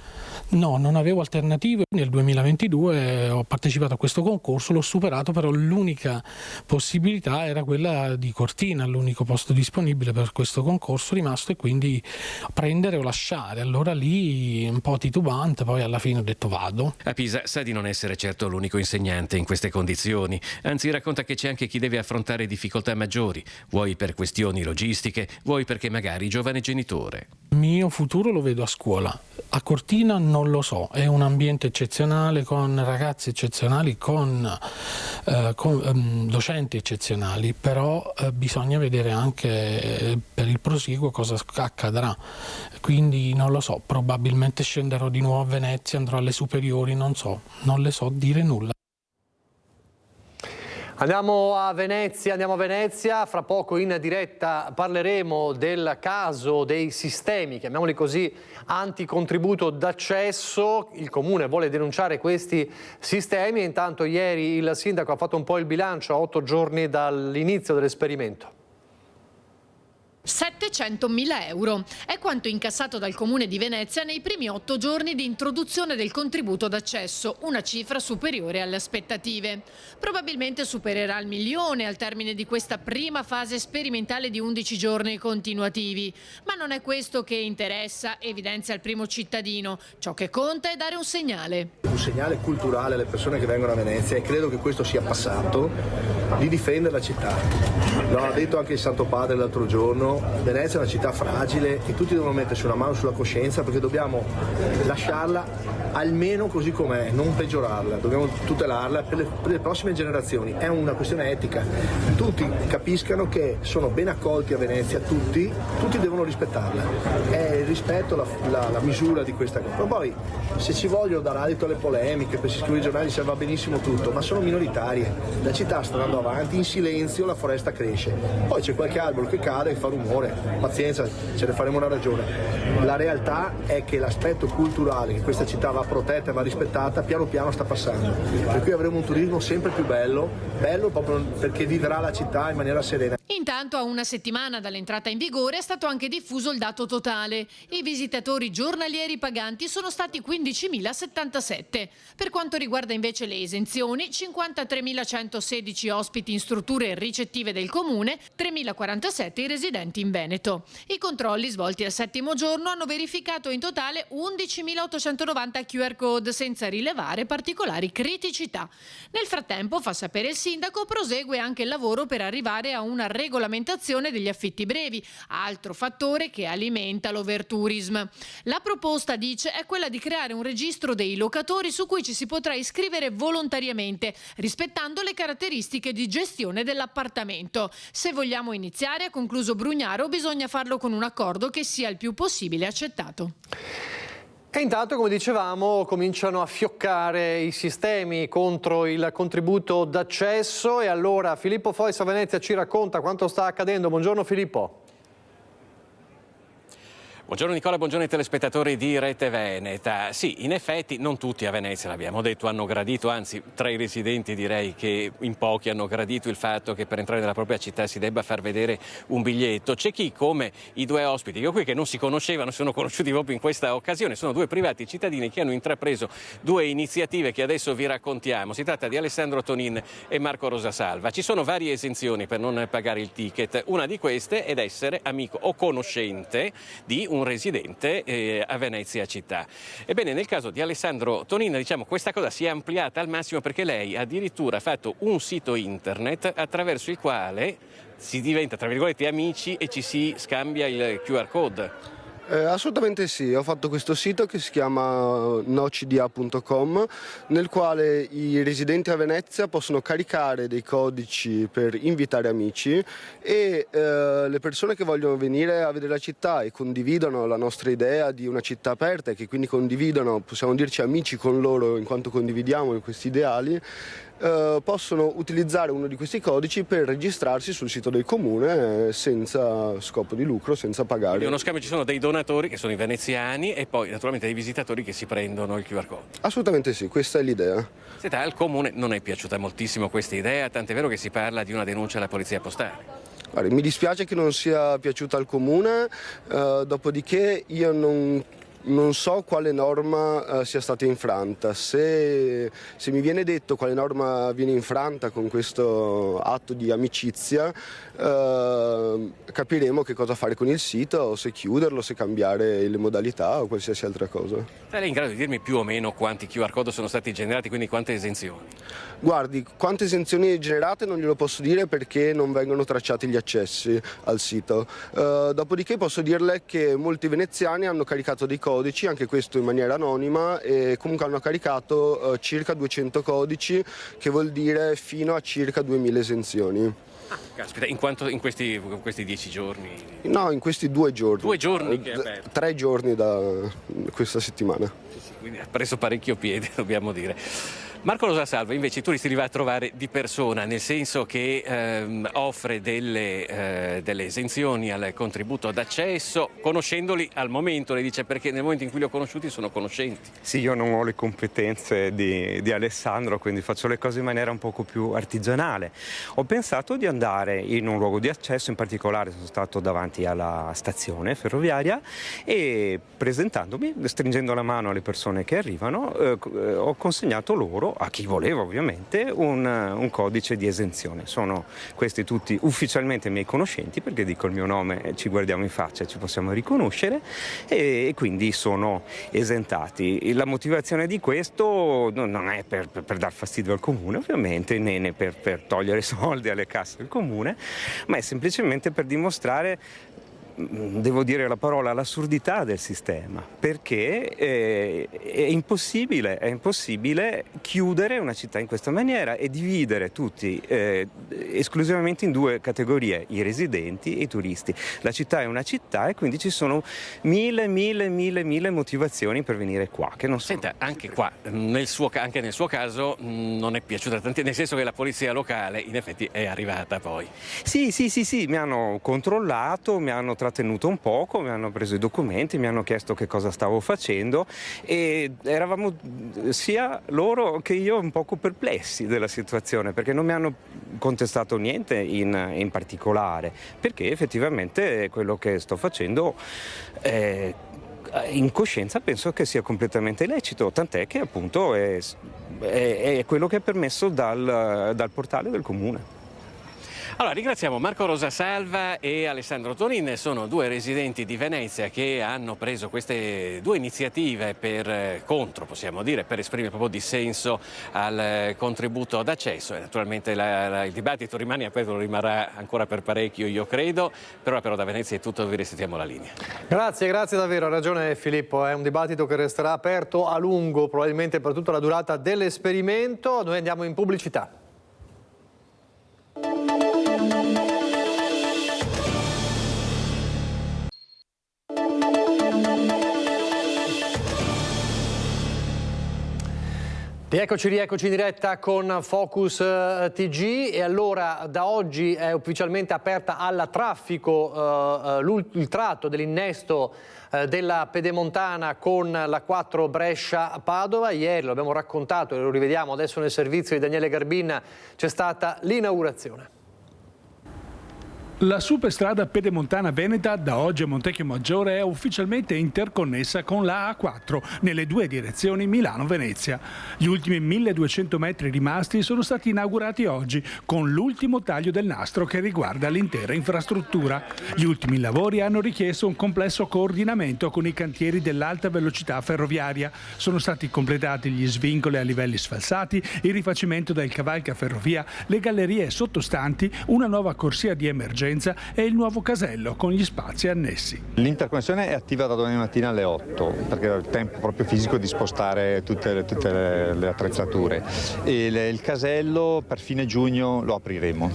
No, non avevo alternative. Nel 2022 ho partecipato a questo concorso, l'ho superato, però l'unica possibilità era quella di Cortina, l'unico posto disponibile per questo concorso rimasto, e quindi prendere o lasciare. Allora lì un po' titubante, poi alla fine ho detto vado. A Pisa sa di non essere certo l'unico insegnante in queste condizioni, anzi racconta che c'è anche chi deve affrontare difficoltà maggiori, vuoi per questioni logistiche, vuoi perché magari giovane genitore. Il mio futuro lo vedo a scuola. A Cortina non lo so, è un ambiente eccezionale con ragazzi eccezionali, con docenti eccezionali, però bisogna vedere anche per il prosieguo cosa accadrà. Quindi non lo so, probabilmente scenderò di nuovo a Venezia, andrò alle superiori, non le so dire nulla. Andiamo a Venezia, fra poco in diretta parleremo del caso dei sistemi, chiamiamoli così, anticontributo d'accesso. Il Comune vuole denunciare questi sistemi e intanto ieri il sindaco ha fatto un po' il bilancio a 8 giorni dall'inizio dell'esperimento. 700.000 euro. È quanto incassato dal Comune di Venezia nei primi 8 giorni di introduzione del contributo d'accesso, una cifra superiore alle aspettative. Probabilmente supererà il 1 milione al termine di questa prima fase sperimentale di 11 giorni continuativi. Ma non è questo che interessa, evidenzia il primo cittadino. Ciò che conta è dare un segnale. Un segnale culturale alle persone che vengono a Venezia, e credo che questo sia passato, di difendere la città. Lo ha detto anche il Santo Padre l'altro giorno. Venezia è una città fragile e tutti devono mettersi una mano sulla coscienza, perché dobbiamo lasciarla almeno così com'è, non peggiorarla, dobbiamo tutelarla per le prossime generazioni. È una questione etica, tutti capiscano che sono ben accolti a Venezia, tutti devono rispettarla, è il rispetto la misura di questa cosa. Poi se ci vogliono dare adito alle polemiche, per si scrive i giornali, se va benissimo tutto, ma sono minoritarie, la città sta andando avanti in silenzio, la foresta cresce, poi c'è qualche albero che cade e fa rumore, pazienza, ce ne faremo una ragione. La realtà è che l'aspetto culturale, che questa città va protetta e va rispettata, piano piano sta passando, per cui avremo un turismo sempre più bello proprio perché vivrà la città in maniera serena. Intanto, a una settimana dall'entrata in vigore, è stato anche diffuso il dato totale. I visitatori giornalieri paganti sono stati 15.077. Per quanto riguarda invece le esenzioni, 53.116 ospiti in strutture ricettive del Comune, 3.047 i residenti in Veneto. I controlli svolti al 7° giorno hanno verificato in totale 11.890 QR code, senza rilevare particolari criticità. Nel frattempo, fa sapere il sindaco, prosegue anche il lavoro per arrivare a una regolamentazione degli affitti brevi, altro fattore che alimenta l'overtourism. La proposta, dice, è quella di creare un registro dei locatori su cui ci si potrà iscrivere volontariamente, rispettando le caratteristiche di gestione dell'appartamento. Se vogliamo iniziare, ha concluso Brugnaro, bisogna farlo con un accordo che sia il più possibile accettato. E intanto, come dicevamo, cominciano a fioccare i sistemi contro il contributo d'accesso, e allora Filippo Fois a Venezia ci racconta quanto sta accadendo. Buongiorno Filippo. Buongiorno Nicola, buongiorno ai telespettatori di Rete Veneta. Sì, in effetti non tutti a Venezia, l'abbiamo detto, hanno gradito, anzi tra i residenti direi che in pochi hanno gradito il fatto che per entrare nella propria città si debba far vedere un biglietto. C'è chi, come i due ospiti che ho qui, che non si conoscevano, sono conosciuti proprio in questa occasione, sono due privati cittadini che hanno intrapreso due iniziative che adesso vi raccontiamo. Si tratta di Alessandro Tonin e Marco Rosasalva. Ci sono varie esenzioni per non pagare il ticket, una di queste è essere amico o conoscente di un residente a Venezia città. Ebbene, nel caso di Alessandro Tonin, diciamo, questa cosa si è ampliata al massimo, perché lei addirittura ha fatto un sito internet attraverso il quale si diventa, tra virgolette, amici e ci si scambia il QR code. Assolutamente sì, ho fatto questo sito che si chiama nocda.com, nel quale i residenti a Venezia possono caricare dei codici per invitare amici, e le persone che vogliono venire a vedere la città e condividono la nostra idea di una città aperta, e che quindi condividono, possiamo dirci amici con loro in quanto condividiamo questi ideali, possono utilizzare uno di questi codici per registrarsi sul sito del comune senza scopo di lucro, senza pagare. Quindi uno scambio, ci sono dei donatori che sono i veneziani e poi naturalmente dei visitatori che si prendono il QR code. Assolutamente sì, questa è l'idea. Senta, al comune non è piaciuta moltissimo questa idea, tant'è vero che si parla di una denuncia alla polizia postale. Guarda, mi dispiace che non sia piaciuta al comune, dopodiché io non so quale norma sia stata infranta. Se mi viene detto quale norma viene infranta con questo atto di amicizia, capiremo che cosa fare con il sito, se chiuderlo, se cambiare le modalità o qualsiasi altra cosa. Lei è in grado di dirmi più o meno quanti QR code sono stati generati, quindi quante esenzioni? Guardi, quante esenzioni generate non glielo posso dire perché non vengono tracciati gli accessi al sito. Dopodiché posso dirle che molti veneziani hanno caricato dei codici, anche questo in maniera anonima, e comunque hanno caricato circa 200 codici, che vuol dire fino a circa 2000 esenzioni. Caspita, in questi 10 giorni? No, in questi 2 giorni. 2 giorni che è aperto. 3 giorni da questa settimana. Quindi ha preso parecchio piede, dobbiamo dire. Marco Rosasalva, invece, i turisti li va a trovare di persona, nel senso che offre delle esenzioni al contributo d'accesso, conoscendoli al momento, le dice, perché nel momento in cui li ho conosciuti sono conoscenti. Sì, io non ho le competenze di Alessandro, quindi faccio le cose in maniera un poco più artigianale. Ho pensato di andare in un luogo di accesso, in particolare sono stato davanti alla stazione ferroviaria e presentandomi, stringendo la mano alle persone che arrivano, ho consegnato loro, a chi voleva ovviamente, un codice di esenzione. Sono questi tutti ufficialmente miei conoscenti, perché dico il mio nome, ci guardiamo in faccia e ci possiamo riconoscere, e quindi sono esentati. La motivazione di questo non è per dar fastidio al comune ovviamente, né per togliere soldi alle casse del comune, ma è semplicemente per dimostrare, devo dire la parola, l'assurdità del sistema, perché è impossibile chiudere una città in questa maniera e dividere tutti esclusivamente in due categorie, i residenti e i turisti. La città è una città e quindi ci sono mille motivazioni per venire qua. Che non sono... Senta, anche qua, anche nel suo caso, non è piaciuta tanto, nel senso che la polizia locale in effetti è arrivata poi. Sì, mi hanno controllato, mi hanno trattenuto un poco, mi hanno preso i documenti, mi hanno chiesto che cosa stavo facendo e eravamo sia loro che io un poco perplessi della situazione, perché non mi hanno contestato niente in particolare, perché effettivamente quello che sto facendo in coscienza penso che sia completamente illecito, tant'è che appunto è quello che è permesso dal portale del comune. Allora, ringraziamo Marco Rosasalva e Alessandro Tonin, sono due residenti di Venezia che hanno preso queste due iniziative possiamo dire, per esprimere il proprio dissenso al contributo d'accesso, e naturalmente il dibattito rimane aperto, lo rimarrà ancora per parecchio, io credo. Per ora però da Venezia è tutto, vi restituiamo la linea. Grazie davvero, ha ragione Filippo, è un dibattito che resterà aperto a lungo, probabilmente per tutta la durata dell'esperimento. Noi andiamo in pubblicità. Rieccoci in diretta con Focus TG, e allora da oggi è ufficialmente aperta al traffico il tratto dell'innesto della Pedemontana con la 4 Brescia-Padova. Ieri lo abbiamo raccontato e lo rivediamo adesso nel servizio di Daniele Garbin, c'è stata l'inaugurazione. La superstrada pedemontana veneta da oggi a Montecchio Maggiore è ufficialmente interconnessa con la A4 nelle due direzioni Milano-Venezia. Gli ultimi 1200 metri rimasti sono stati inaugurati oggi con l'ultimo taglio del nastro che riguarda l'intera infrastruttura. Gli ultimi lavori hanno richiesto un complesso coordinamento con i cantieri dell'alta velocità ferroviaria. Sono stati completati gli svincoli a livelli sfalsati, il rifacimento del cavalcaferrovia, le gallerie sottostanti, una nuova corsia di emergenza e il nuovo casello con gli spazi annessi. L'interconnessione è attiva da domani mattina alle 8 perché ho il tempo proprio fisico di spostare tutte le attrezzature, e il casello per fine giugno lo apriremo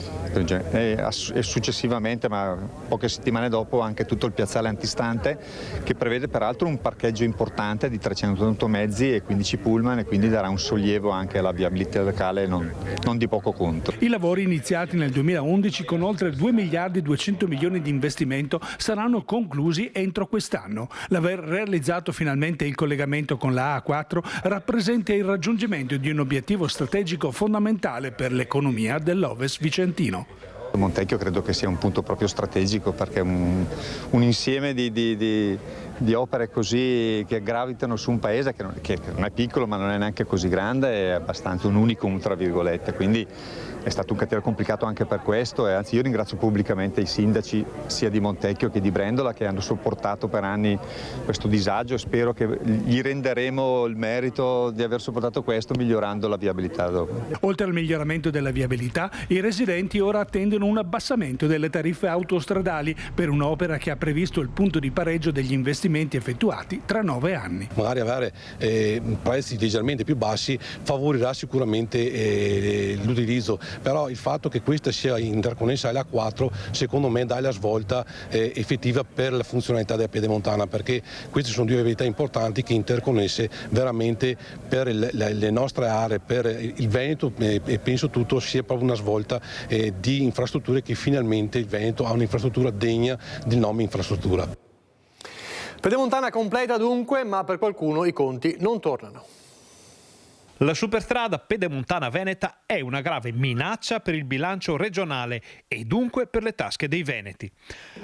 e successivamente, ma poche settimane dopo, anche tutto il piazzale antistante, che prevede peraltro un parcheggio importante di 300 mezzi e 15 pullman, e quindi darà un sollievo anche alla viabilità locale non di poco conto. I lavori iniziati nel 2011 con oltre 2 miliardi e 200 milioni di investimento saranno conclusi entro quest'anno. L'aver realizzato finalmente il collegamento con la A4 rappresenta il raggiungimento di un obiettivo strategico fondamentale per l'economia dell'Ovest vicentino. Montecchio credo che sia un punto proprio strategico, perché è un insieme di opere così che gravitano su un paese che non è piccolo ma non è neanche così grande, è abbastanza un unicum tra virgolette, quindi è stato un cantiere complicato anche per questo, e anzi io ringrazio pubblicamente i sindaci sia di Montecchio che di Brendola che hanno sopportato per anni questo disagio, e spero che gli renderemo il merito di aver sopportato questo migliorando la viabilità dopo. Oltre al miglioramento della viabilità, i residenti ora attendono chiedono un abbassamento delle tariffe autostradali per un'opera che ha previsto il punto di pareggio degli investimenti effettuati tra 9 anni. Magari avere prezzi leggermente più bassi favorirà sicuramente l'utilizzo, però il fatto che questa sia interconnessa alla A4 secondo me dà la svolta effettiva per la funzionalità della Pedemontana, perché queste sono due viabilità importanti che interconnesse veramente per le nostre aree, per il Veneto, e penso tutto sia proprio una svolta di infrastrutture, che finalmente il Veneto ha un'infrastruttura degna del nome infrastruttura. Pedemontana completa dunque, ma per qualcuno i conti non tornano. La superstrada Pedemontana Veneta è una grave minaccia per il bilancio regionale e dunque per le tasche dei veneti.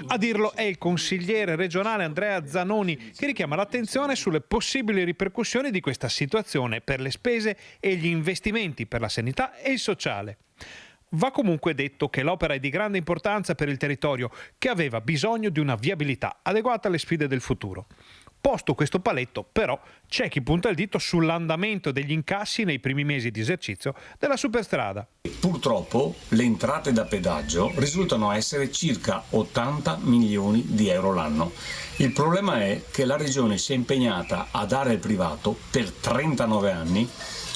A dirlo è il consigliere regionale Andrea Zanoni, che richiama l'attenzione sulle possibili ripercussioni di questa situazione per le spese e gli investimenti per la sanità e il sociale. Va comunque detto che l'opera è di grande importanza per il territorio, che aveva bisogno di una viabilità adeguata alle sfide del futuro. Posto questo paletto, però, c'è chi punta il dito sull'andamento degli incassi nei primi mesi di esercizio della superstrada. Purtroppo le entrate da pedaggio risultano essere circa 80 milioni di euro l'anno. Il problema è che la Regione si è impegnata a dare al privato per 39 anni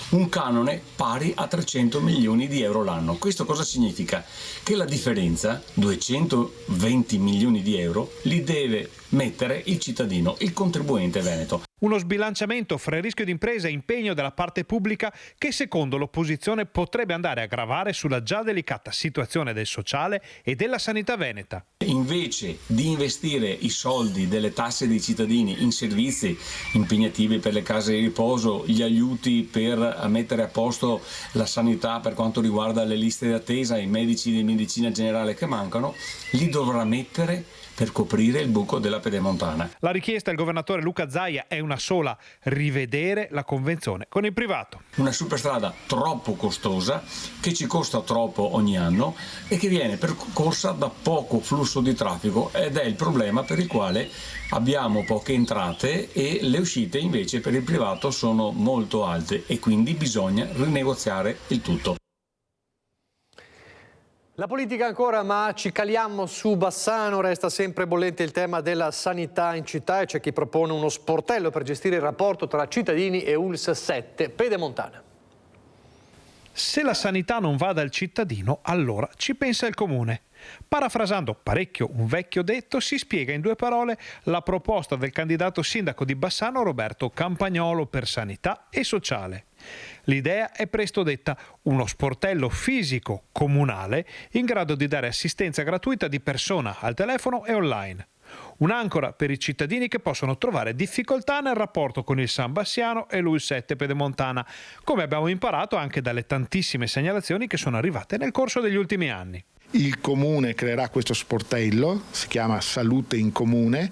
un canone pari a 300 milioni di euro l'anno. Questo cosa significa? Che la differenza, 220 milioni di euro, li deve mettere il cittadino, il contribuente veneto. Uno sbilanciamento fra il rischio di impresa e impegno della parte pubblica che secondo l'opposizione potrebbe andare a gravare sulla già delicata situazione del sociale e della sanità veneta. Invece di investire i soldi delle tasse dei cittadini in servizi impegnativi per le case di riposo, gli aiuti per mettere a posto la sanità per quanto riguarda le liste d'attesa, i medici di medicina generale che mancano, li dovrà mettere per coprire il buco della Pedemontana. La richiesta del governatore Luca Zaia è una sola: rivedere la convenzione con il privato. Una superstrada troppo costosa, che ci costa troppo ogni anno e che viene percorsa da poco flusso di traffico, ed è il problema per il quale abbiamo poche entrate e le uscite invece per il privato sono molto alte, e quindi bisogna rinegoziare il tutto. La politica ancora, ma ci caliamo su Bassano. Resta sempre bollente il tema della sanità in città e c'è chi propone uno sportello per gestire il rapporto tra cittadini e ULSS 7 Pedemontana. Se la sanità non va dal cittadino, allora ci pensa il comune. Parafrasando parecchio un vecchio detto, si spiega in 2 parole la proposta del candidato sindaco di Bassano Roberto Campagnolo per sanità e sociale. L'idea è presto detta: uno sportello fisico comunale in grado di dare assistenza gratuita di persona al telefono e online. Un'ancora per i cittadini che possono trovare difficoltà nel rapporto con il San Bassiano e l'ULSS 7 Pedemontana, come abbiamo imparato anche dalle tantissime segnalazioni che sono arrivate nel corso degli ultimi anni. Il comune creerà questo sportello, si chiama Salute in Comune,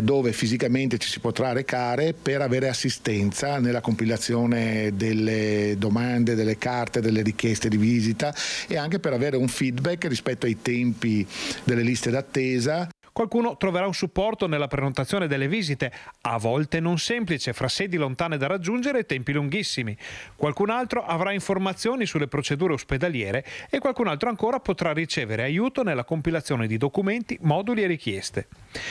dove fisicamente ci si potrà recare per avere assistenza nella compilazione delle domande, delle carte, delle richieste di visita, e anche per avere un feedback rispetto ai tempi delle liste d'attesa. Qualcuno troverà un supporto nella prenotazione delle visite, a volte non semplice, fra sedi lontane da raggiungere e tempi lunghissimi. Qualcun altro avrà informazioni sulle procedure ospedaliere e qualcun altro ancora potrà ricevere aiuto nella compilazione di documenti, moduli e richieste.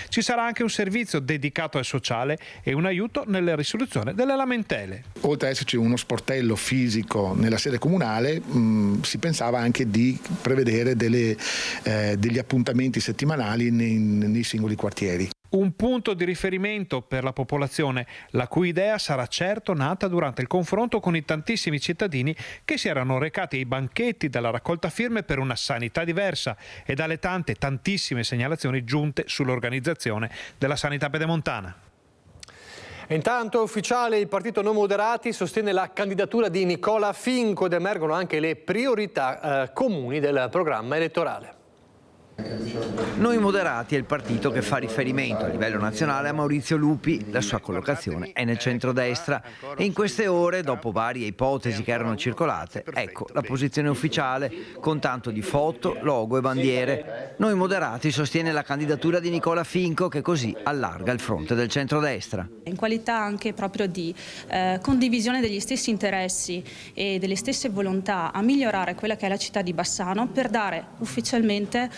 Ci sarà anche un servizio dedicato al sociale e un aiuto nella risoluzione delle lamentele. Oltre ad esserci uno sportello fisico nella sede comunale, si pensava anche di prevedere degli appuntamenti settimanali nei singoli quartieri. Un punto di riferimento per la popolazione, la cui idea sarà certo nata durante il confronto con i tantissimi cittadini che si erano recati ai banchetti della raccolta firme per una sanità diversa e dalle tantissime segnalazioni giunte sull'organizzazione della sanità pedemontana. Intanto è ufficiale: il partito Non Moderati sostiene la candidatura di Nicola Finco ed emergono anche le priorità comuni del programma elettorale. Noi Moderati è il partito che fa riferimento a livello nazionale a Maurizio Lupi. La sua collocazione è nel centrodestra e in queste ore, dopo varie ipotesi che erano circolate, ecco la posizione ufficiale con tanto di foto, logo e bandiere. Noi Moderati sostiene la candidatura di Nicola Finco, che così allarga il fronte del centrodestra. In qualità anche proprio di condivisione degli stessi interessi e delle stesse volontà a migliorare quella che è la città di Bassano, per dare ufficialmente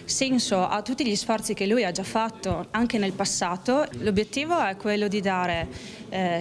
senso a tutti gli sforzi che lui ha già fatto anche nel passato. L'obiettivo è quello di dare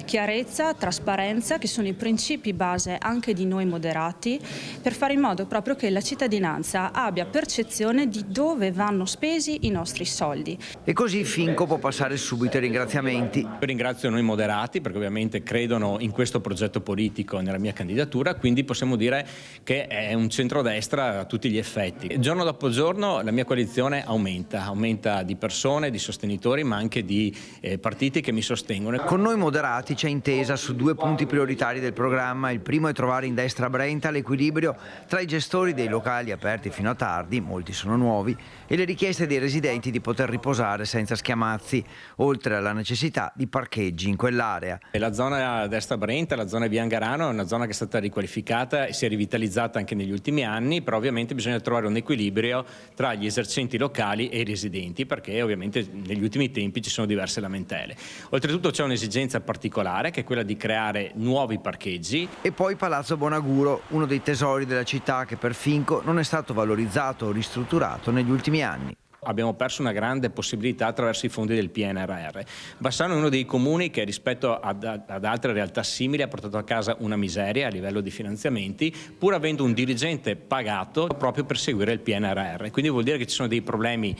chiarezza, trasparenza, che sono i principi base anche di Noi Moderati, per fare in modo proprio che la cittadinanza abbia percezione di dove vanno spesi i nostri soldi. E così Finco può passare subito ai ringraziamenti. Io ringrazio Noi Moderati perché ovviamente credono in questo progetto politico e nella mia candidatura, quindi possiamo dire che è un centrodestra a tutti gli effetti. Giorno dopo giorno la mia coalizione aumenta di persone, di sostenitori, ma anche di partiti che mi sostengono. Con Noi Moderati c'è intesa su 2 punti prioritari del programma. Il primo è trovare in destra Brenta l'equilibrio tra i gestori dei locali aperti fino a tardi, molti sono nuovi, e le richieste dei residenti di poter riposare senza schiamazzi, oltre alla necessità di parcheggi in quell'area. La zona destra Brenta, la zona via Angarano, è una zona che è stata riqualificata e si è rivitalizzata anche negli ultimi anni, però ovviamente bisogna trovare un equilibrio tra gli esercenti locali e i residenti, perché ovviamente negli ultimi tempi ci sono diverse lamentele. Oltretutto c'è un'esigenza particolare, che è quella di creare nuovi parcheggi. E poi Palazzo Bonaguro, uno dei tesori della città che per Finco non è stato valorizzato o ristrutturato negli ultimi anni. Abbiamo perso una grande possibilità attraverso i fondi del PNRR. Bassano è uno dei comuni che rispetto ad altre realtà simili ha portato a casa una miseria a livello di finanziamenti, pur avendo un dirigente pagato proprio per seguire il PNRR. Quindi vuol dire che ci sono dei problemi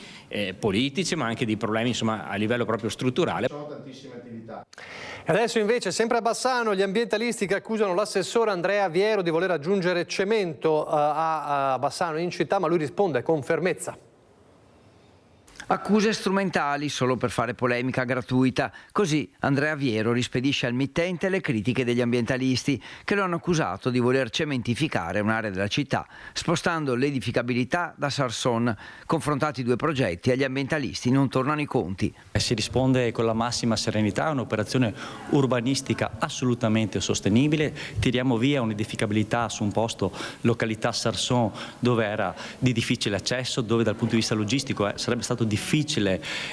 politici, ma anche dei problemi insomma, a livello proprio strutturale. Ci sono tantissime attività. E adesso invece, sempre a Bassano, gli ambientalisti che accusano l'assessore Andrea Viero di voler aggiungere cemento a Bassano in città, ma lui risponde con fermezza. Accuse strumentali solo per fare polemica gratuita. Così Andrea Viero rispedisce al mittente le critiche degli ambientalisti che lo hanno accusato di voler cementificare un'area della città, spostando l'edificabilità da Sarson. Confrontati i 2 progetti, agli ambientalisti non tornano i conti. Si risponde con la massima serenità a un'operazione urbanistica assolutamente sostenibile. Tiriamo via un'edificabilità su un posto, località Sarson, dove era di difficile accesso, dove dal punto di vista logistico sarebbe stato difficile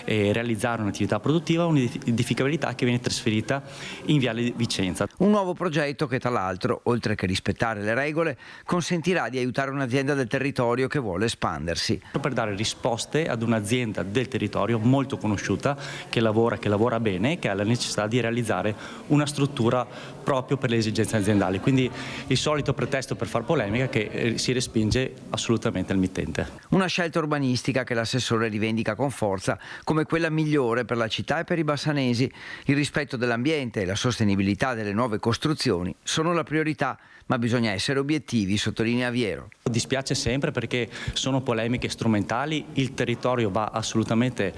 realizzare un'attività produttiva, un'edificabilità che viene trasferita in Viale Vicenza. Un nuovo progetto che tra l'altro, oltre che rispettare le regole, consentirà di aiutare un'azienda del territorio che vuole espandersi. Per dare risposte ad un'azienda del territorio molto conosciuta, che lavora bene e che ha la necessità di realizzare una struttura proprio per le esigenze aziendali. Quindi il solito pretesto per far polemica che si respinge assolutamente al mittente. Una scelta urbanistica che l'assessore rivendica con forza come quella migliore per la città e per i bassanesi. Il rispetto dell'ambiente e la sostenibilità delle nuove costruzioni sono la priorità, ma bisogna essere obiettivi, sottolinea Viero. Dispiace sempre perché sono polemiche strumentali, il territorio va assolutamente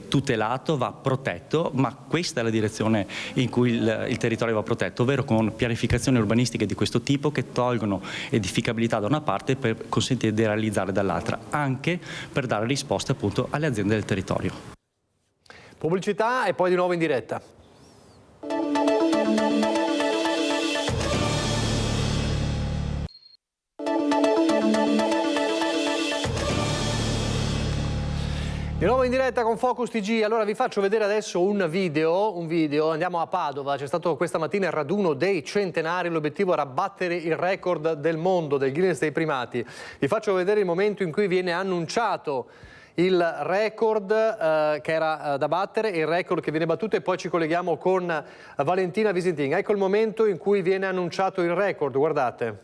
tutelato, va protetto, ma questa è la direzione in cui il territorio va protetto, ovvero con pianificazioni urbanistiche di questo tipo che tolgono edificabilità da una parte per consentire di realizzare dall'altra, anche per dare risposte appunto alle aziende del territorio. Pubblicità e poi di nuovo in diretta. Di nuovo in diretta con Focus TG. Allora vi faccio vedere adesso un video. Andiamo a Padova, c'è stato questa mattina il raduno dei centenari, l'obiettivo era battere il record del mondo, del Guinness dei primati. Vi faccio vedere il momento in cui viene annunciato il record che era da battere, il record che viene battuto, e poi ci colleghiamo con Valentina Visintin. Ecco il momento in cui viene annunciato il record, guardate.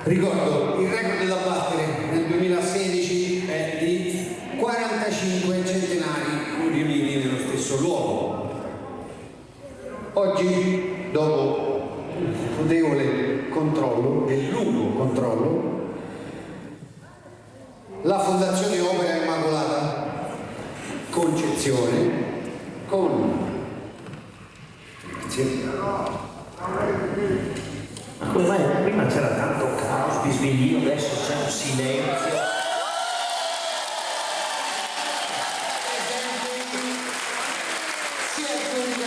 Ricordo, il record da battere nel 2016 è di 45 centenari riuniti nello stesso luogo. Oggi, dopo il notevole controllo e lungo controllo, la Fondazione Opera Immacolata Concezione Ma come mai prima c'era tanto caos, bisbiglio, adesso c'è un silenzio?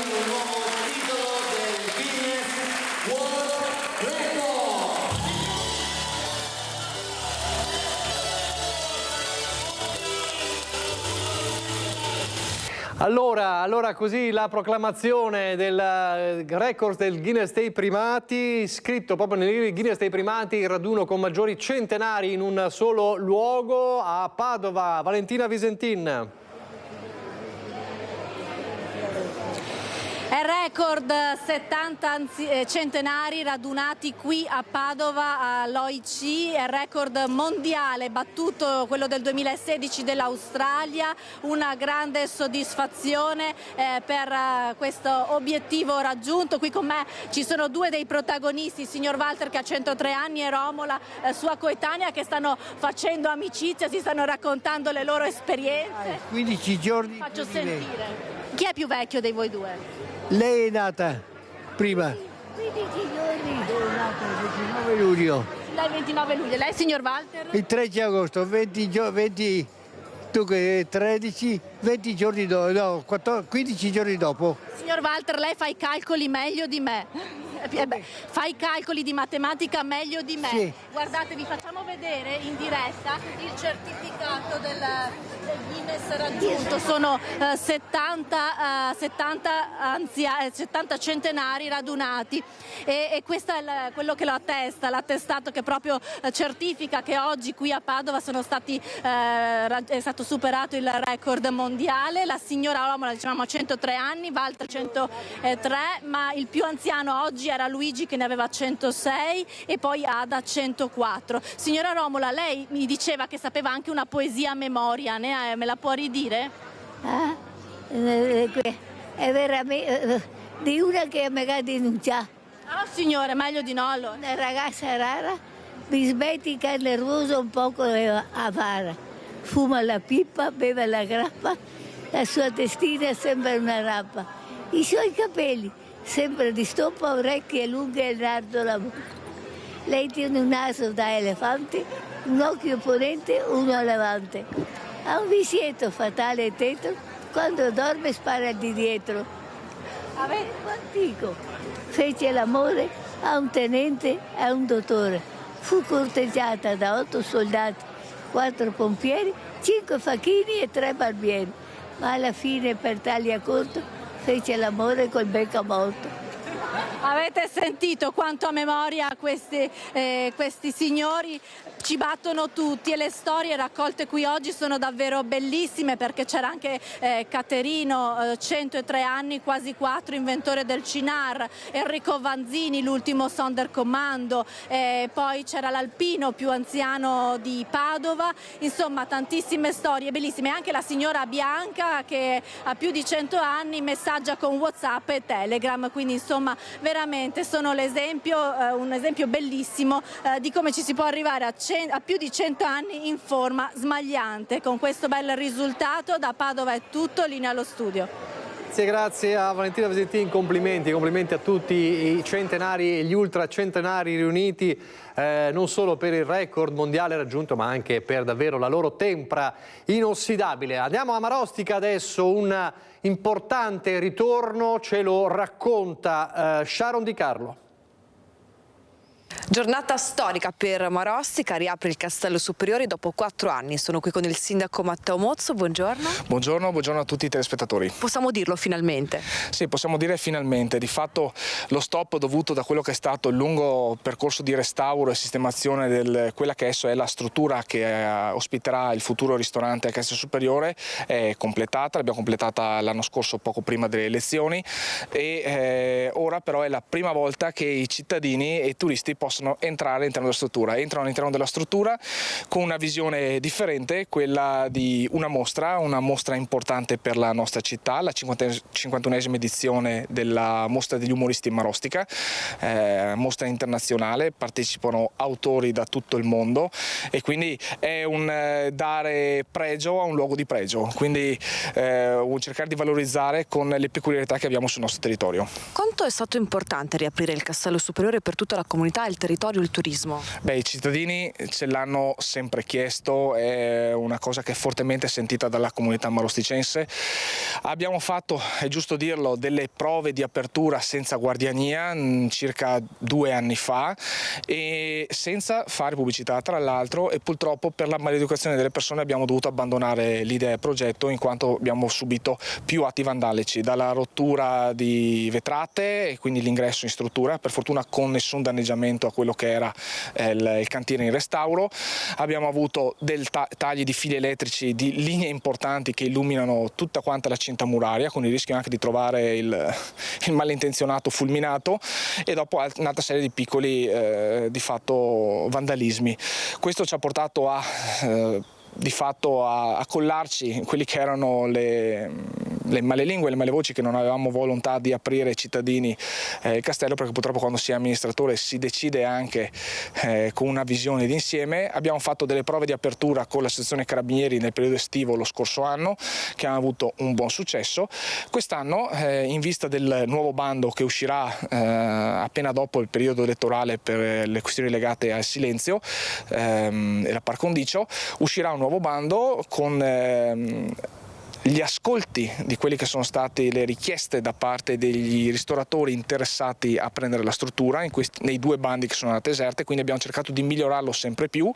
un nuovo titolo del Guinness World Record. Allora così la proclamazione del record del Guinness dei primati, scritto proprio nel libro Guinness dei primati, il raduno con maggiori centenari in un solo luogo a Padova. Valentina Visentin. È record 70 centenari radunati qui a Padova all'OIC, è record mondiale, battuto quello del 2016 dell'Australia, una grande soddisfazione per questo obiettivo raggiunto. Qui con me ci sono due dei protagonisti, il signor Walter che ha 103 anni e Romola, sua coetanea, che stanno facendo amicizia, si stanno raccontando le loro esperienze. 15 giorni. Faccio sentire. Chi è più vecchio dei voi due? Lei è nata prima. 15 giorni. Sono nato il 29 luglio. Lei 29 luglio. Lei, signor Walter? Il 13 agosto, 20 13, 20 giorni dopo, no, 15 giorni dopo. Signor Walter, lei fa i calcoli meglio di me. Fa i calcoli di matematica meglio di me. Sì. Guardate, vi facciamo vedere in diretta il certificato del Guinness raggiunto. Sono 70 centenari radunati e questo è quello che lo attesta, l'attestato che proprio certifica che oggi qui a Padova è stato superato il record mondiale. La signora Romola, dicevamo, ha 103 anni, Walter 103, ma il più anziano oggi era Luigi che ne aveva 106 e poi Ada 104. Signora Romola, lei mi diceva che sapeva anche una poesia a memoria, me la può ridire? È veramente di una che mi ha denunciato. Ah, signore, meglio di no allora. Una ragazza rara, bisbetica, nervosa, un poco avara. Fuma la pipa, beve la grappa, la sua testina sembra una rappa. I suoi capelli sempre di stoppa, orecchie lunghe e nardo la bocca. Lei tiene un naso da elefante, un occhio ponente, uno a levante. Ha un visietto fatale e tetro, quando dorme spara di dietro. Antico. Fece l'amore a un tenente e a un dottore. Fu corteggiata da 8 soldati, 4 pompieri, 5 facchini e 3 barbieri. Ma alla fine, per taglia corto, fece l'amore col becco morto. Avete sentito quanto a memoria questi signori ci battono tutti, e le storie raccolte qui oggi sono davvero bellissime, perché c'era anche Caterino, 103 anni, quasi 4, inventore del CINAR, Enrico Vanzini, l'ultimo Sonderkommando, poi c'era l'alpino più anziano di Padova, insomma tantissime storie bellissime. Anche la signora Bianca che ha più di 100 anni messaggia con WhatsApp e Telegram, quindi insomma veramente sono l'esempio, un esempio bellissimo di come ci si può arrivare a più di 100 anni in forma smagliante. Con questo bel risultato da Padova è tutto, linea allo studio. Grazie a Valentina Visentin, complimenti a tutti i centenari e gli ultracentenari riuniti, non solo per il record mondiale raggiunto, ma anche per davvero la loro tempra inossidabile. Andiamo a Marostica adesso, un importante ritorno, ce lo racconta Sharon Di Carlo. Giornata storica per Marostica, riapre il Castello Superiore dopo 4 anni. Sono qui con il sindaco Matteo Mozzo, buongiorno. Buongiorno a tutti i telespettatori. Possiamo dirlo finalmente? Sì, possiamo dire finalmente. Di fatto lo stop dovuto da quello che è stato il lungo percorso di restauro e sistemazione di quella che adesso è la struttura che ospiterà il futuro ristorante al Castello Superiore è completata. L'abbiamo completata l'anno scorso, poco prima delle elezioni, e ora però è la prima volta che i cittadini e i turisti possono entrare all'interno della struttura. Entrano all'interno della struttura con una visione differente, quella di una mostra importante per la nostra città, la 51esima edizione della Mostra degli Umoristi in Marostica, mostra internazionale, partecipano autori da tutto il mondo e quindi è un dare pregio a un luogo di pregio, quindi cercare di valorizzare con le peculiarità che abbiamo sul nostro territorio. Quanto è stato importante riaprire il Castello Superiore per tutta la comunità e il territorio territorio il turismo? Beh, i cittadini ce l'hanno sempre chiesto, è una cosa che è fortemente sentita dalla comunità marosticense. Abbiamo fatto, è giusto dirlo, delle prove di apertura senza guardiania circa 2 anni fa e senza fare pubblicità tra l'altro, e purtroppo per la maleducazione delle persone abbiamo dovuto abbandonare l'idea del progetto in quanto abbiamo subito più atti vandalici, dalla rottura di vetrate e quindi l'ingresso in struttura, per fortuna con nessun danneggiamento a quello che era il cantiere in restauro. Abbiamo avuto tagli di fili elettrici, di linee importanti che illuminano tutta quanta la cinta muraria, con il rischio anche di trovare il malintenzionato fulminato, e dopo un'altra serie di piccoli di fatto vandalismi. Questo ci ha portato di fatto a collarci quelli che erano le malelingue, le malevoci, che non avevamo volontà di aprire ai cittadini il castello, perché purtroppo quando si è amministratore si decide anche con una visione d'insieme. Abbiamo fatto delle prove di apertura con l'associazione Carabinieri nel periodo estivo lo scorso anno, che hanno avuto un buon successo. Quest'anno, in vista del nuovo bando che uscirà appena dopo il periodo elettorale per le questioni legate al silenzio e la par condicio, uscirà un nuovo bando con gli ascolti di quelli che sono state le richieste da parte degli ristoratori interessati a prendere la struttura nei 2 bandi che sono andate eserte, quindi abbiamo cercato di migliorarlo sempre più,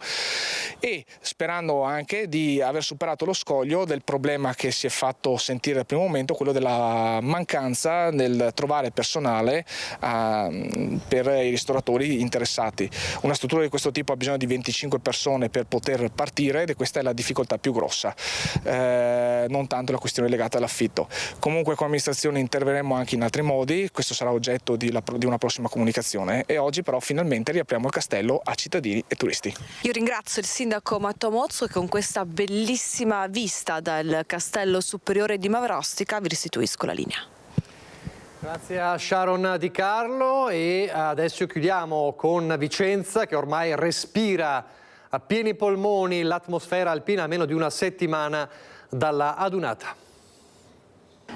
e sperando anche di aver superato lo scoglio del problema che si è fatto sentire dal primo momento, quello della mancanza nel trovare personale per i ristoratori interessati. Una struttura di questo tipo ha bisogno di 25 persone per poter partire, ed questa è la difficoltà più grossa. Non tanto la questione legata all'affitto. Comunque come amministrazione interverremo anche in altri modi, questo sarà oggetto di una prossima comunicazione, e oggi però finalmente riapriamo il castello a cittadini e turisti. Io ringrazio il sindaco Matteo Mozzo, che con questa bellissima vista dal castello superiore di Mavrostica vi restituisco la linea. Grazie a Sharon Di Carlo, e adesso chiudiamo con Vicenza, che ormai respira a pieni polmoni l'atmosfera alpina a meno di una settimana dalla adunata.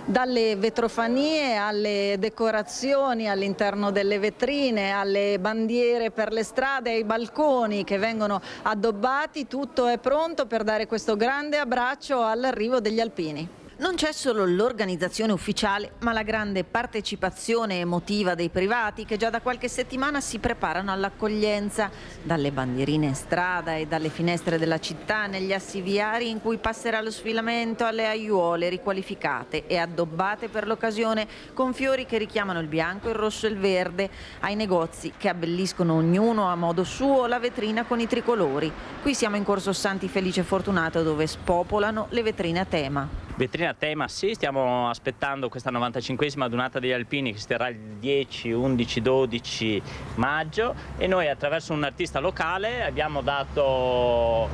Dalle vetrofanie alle decorazioni all'interno delle vetrine, alle bandiere per le strade, ai balconi che vengono addobbati, tutto è pronto per dare questo grande abbraccio all'arrivo degli alpini. Non c'è solo l'organizzazione ufficiale, ma la grande partecipazione emotiva dei privati che già da qualche settimana si preparano all'accoglienza. Dalle bandierine in strada e dalle finestre della città, negli assi viari in cui passerà lo sfilamento, alle aiuole riqualificate e addobbate per l'occasione con fiori che richiamano il bianco, il rosso e il verde, ai negozi che abbelliscono ognuno a modo suo la vetrina con i tricolori. Qui siamo in Corso Santi Felice Fortunato, dove spopolano le vetrine a tema. Vetrina a tema, sì, stiamo aspettando questa 95esima adunata degli alpini che si terrà il 10, 11, 12 maggio, e noi attraverso un artista locale abbiamo dato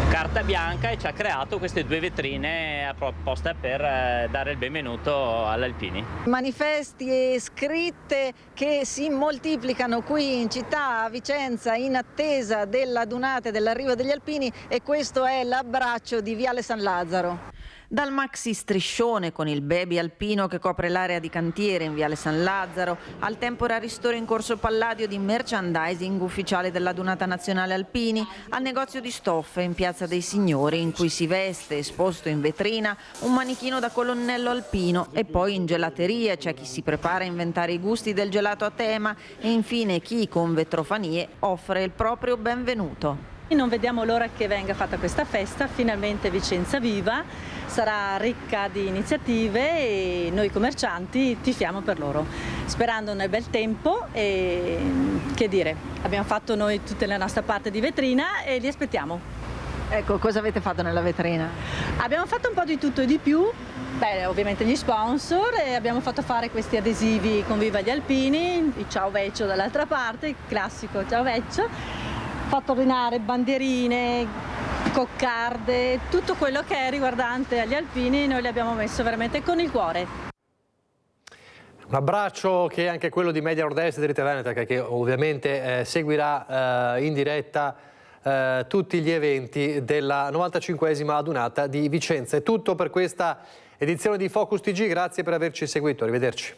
carta bianca e ci ha creato queste 2 vetrine apposta per dare il benvenuto agli alpini. Manifesti e scritte che si moltiplicano qui in città, a Vicenza, in attesa dell'adunata e dell'arrivo degli alpini, e questo è l'abbraccio di Viale San Lazzaro. Dal maxi striscione con il baby alpino che copre l'area di cantiere in Viale San Lazzaro, al temporary store in Corso Palladio di merchandising ufficiale dell'Adunata Nazionale Alpini, al negozio di stoffe in Piazza dei Signori in cui si veste, esposto in vetrina, un manichino da colonnello alpino, e poi in gelateria c'è chi si prepara a inventare i gusti del gelato a tema, e infine chi con vetrofanie offre il proprio benvenuto. Non vediamo l'ora che venga fatta questa festa, finalmente Vicenza viva, sarà ricca di iniziative e noi commercianti tifiamo per loro, sperando nel bel tempo, e che dire, abbiamo fatto noi tutta la nostra parte di vetrina e li aspettiamo. Ecco, cosa avete fatto nella vetrina? Abbiamo fatto un po' di tutto e di più, ovviamente gli sponsor, e abbiamo fatto fare questi adesivi con Viva gli Alpini, il Ciao Vecchio dall'altra parte, il classico Ciao Vecchio. Fatto ordinare bandierine, coccarde, tutto quello che è riguardante agli alpini noi le abbiamo messo veramente con il cuore. Un abbraccio che è anche quello di Media Nord-Est di Rete Veneta, che ovviamente seguirà in diretta tutti gli eventi della 95esima adunata di Vicenza. È tutto per questa edizione di Focus TG, grazie per averci seguito, arrivederci.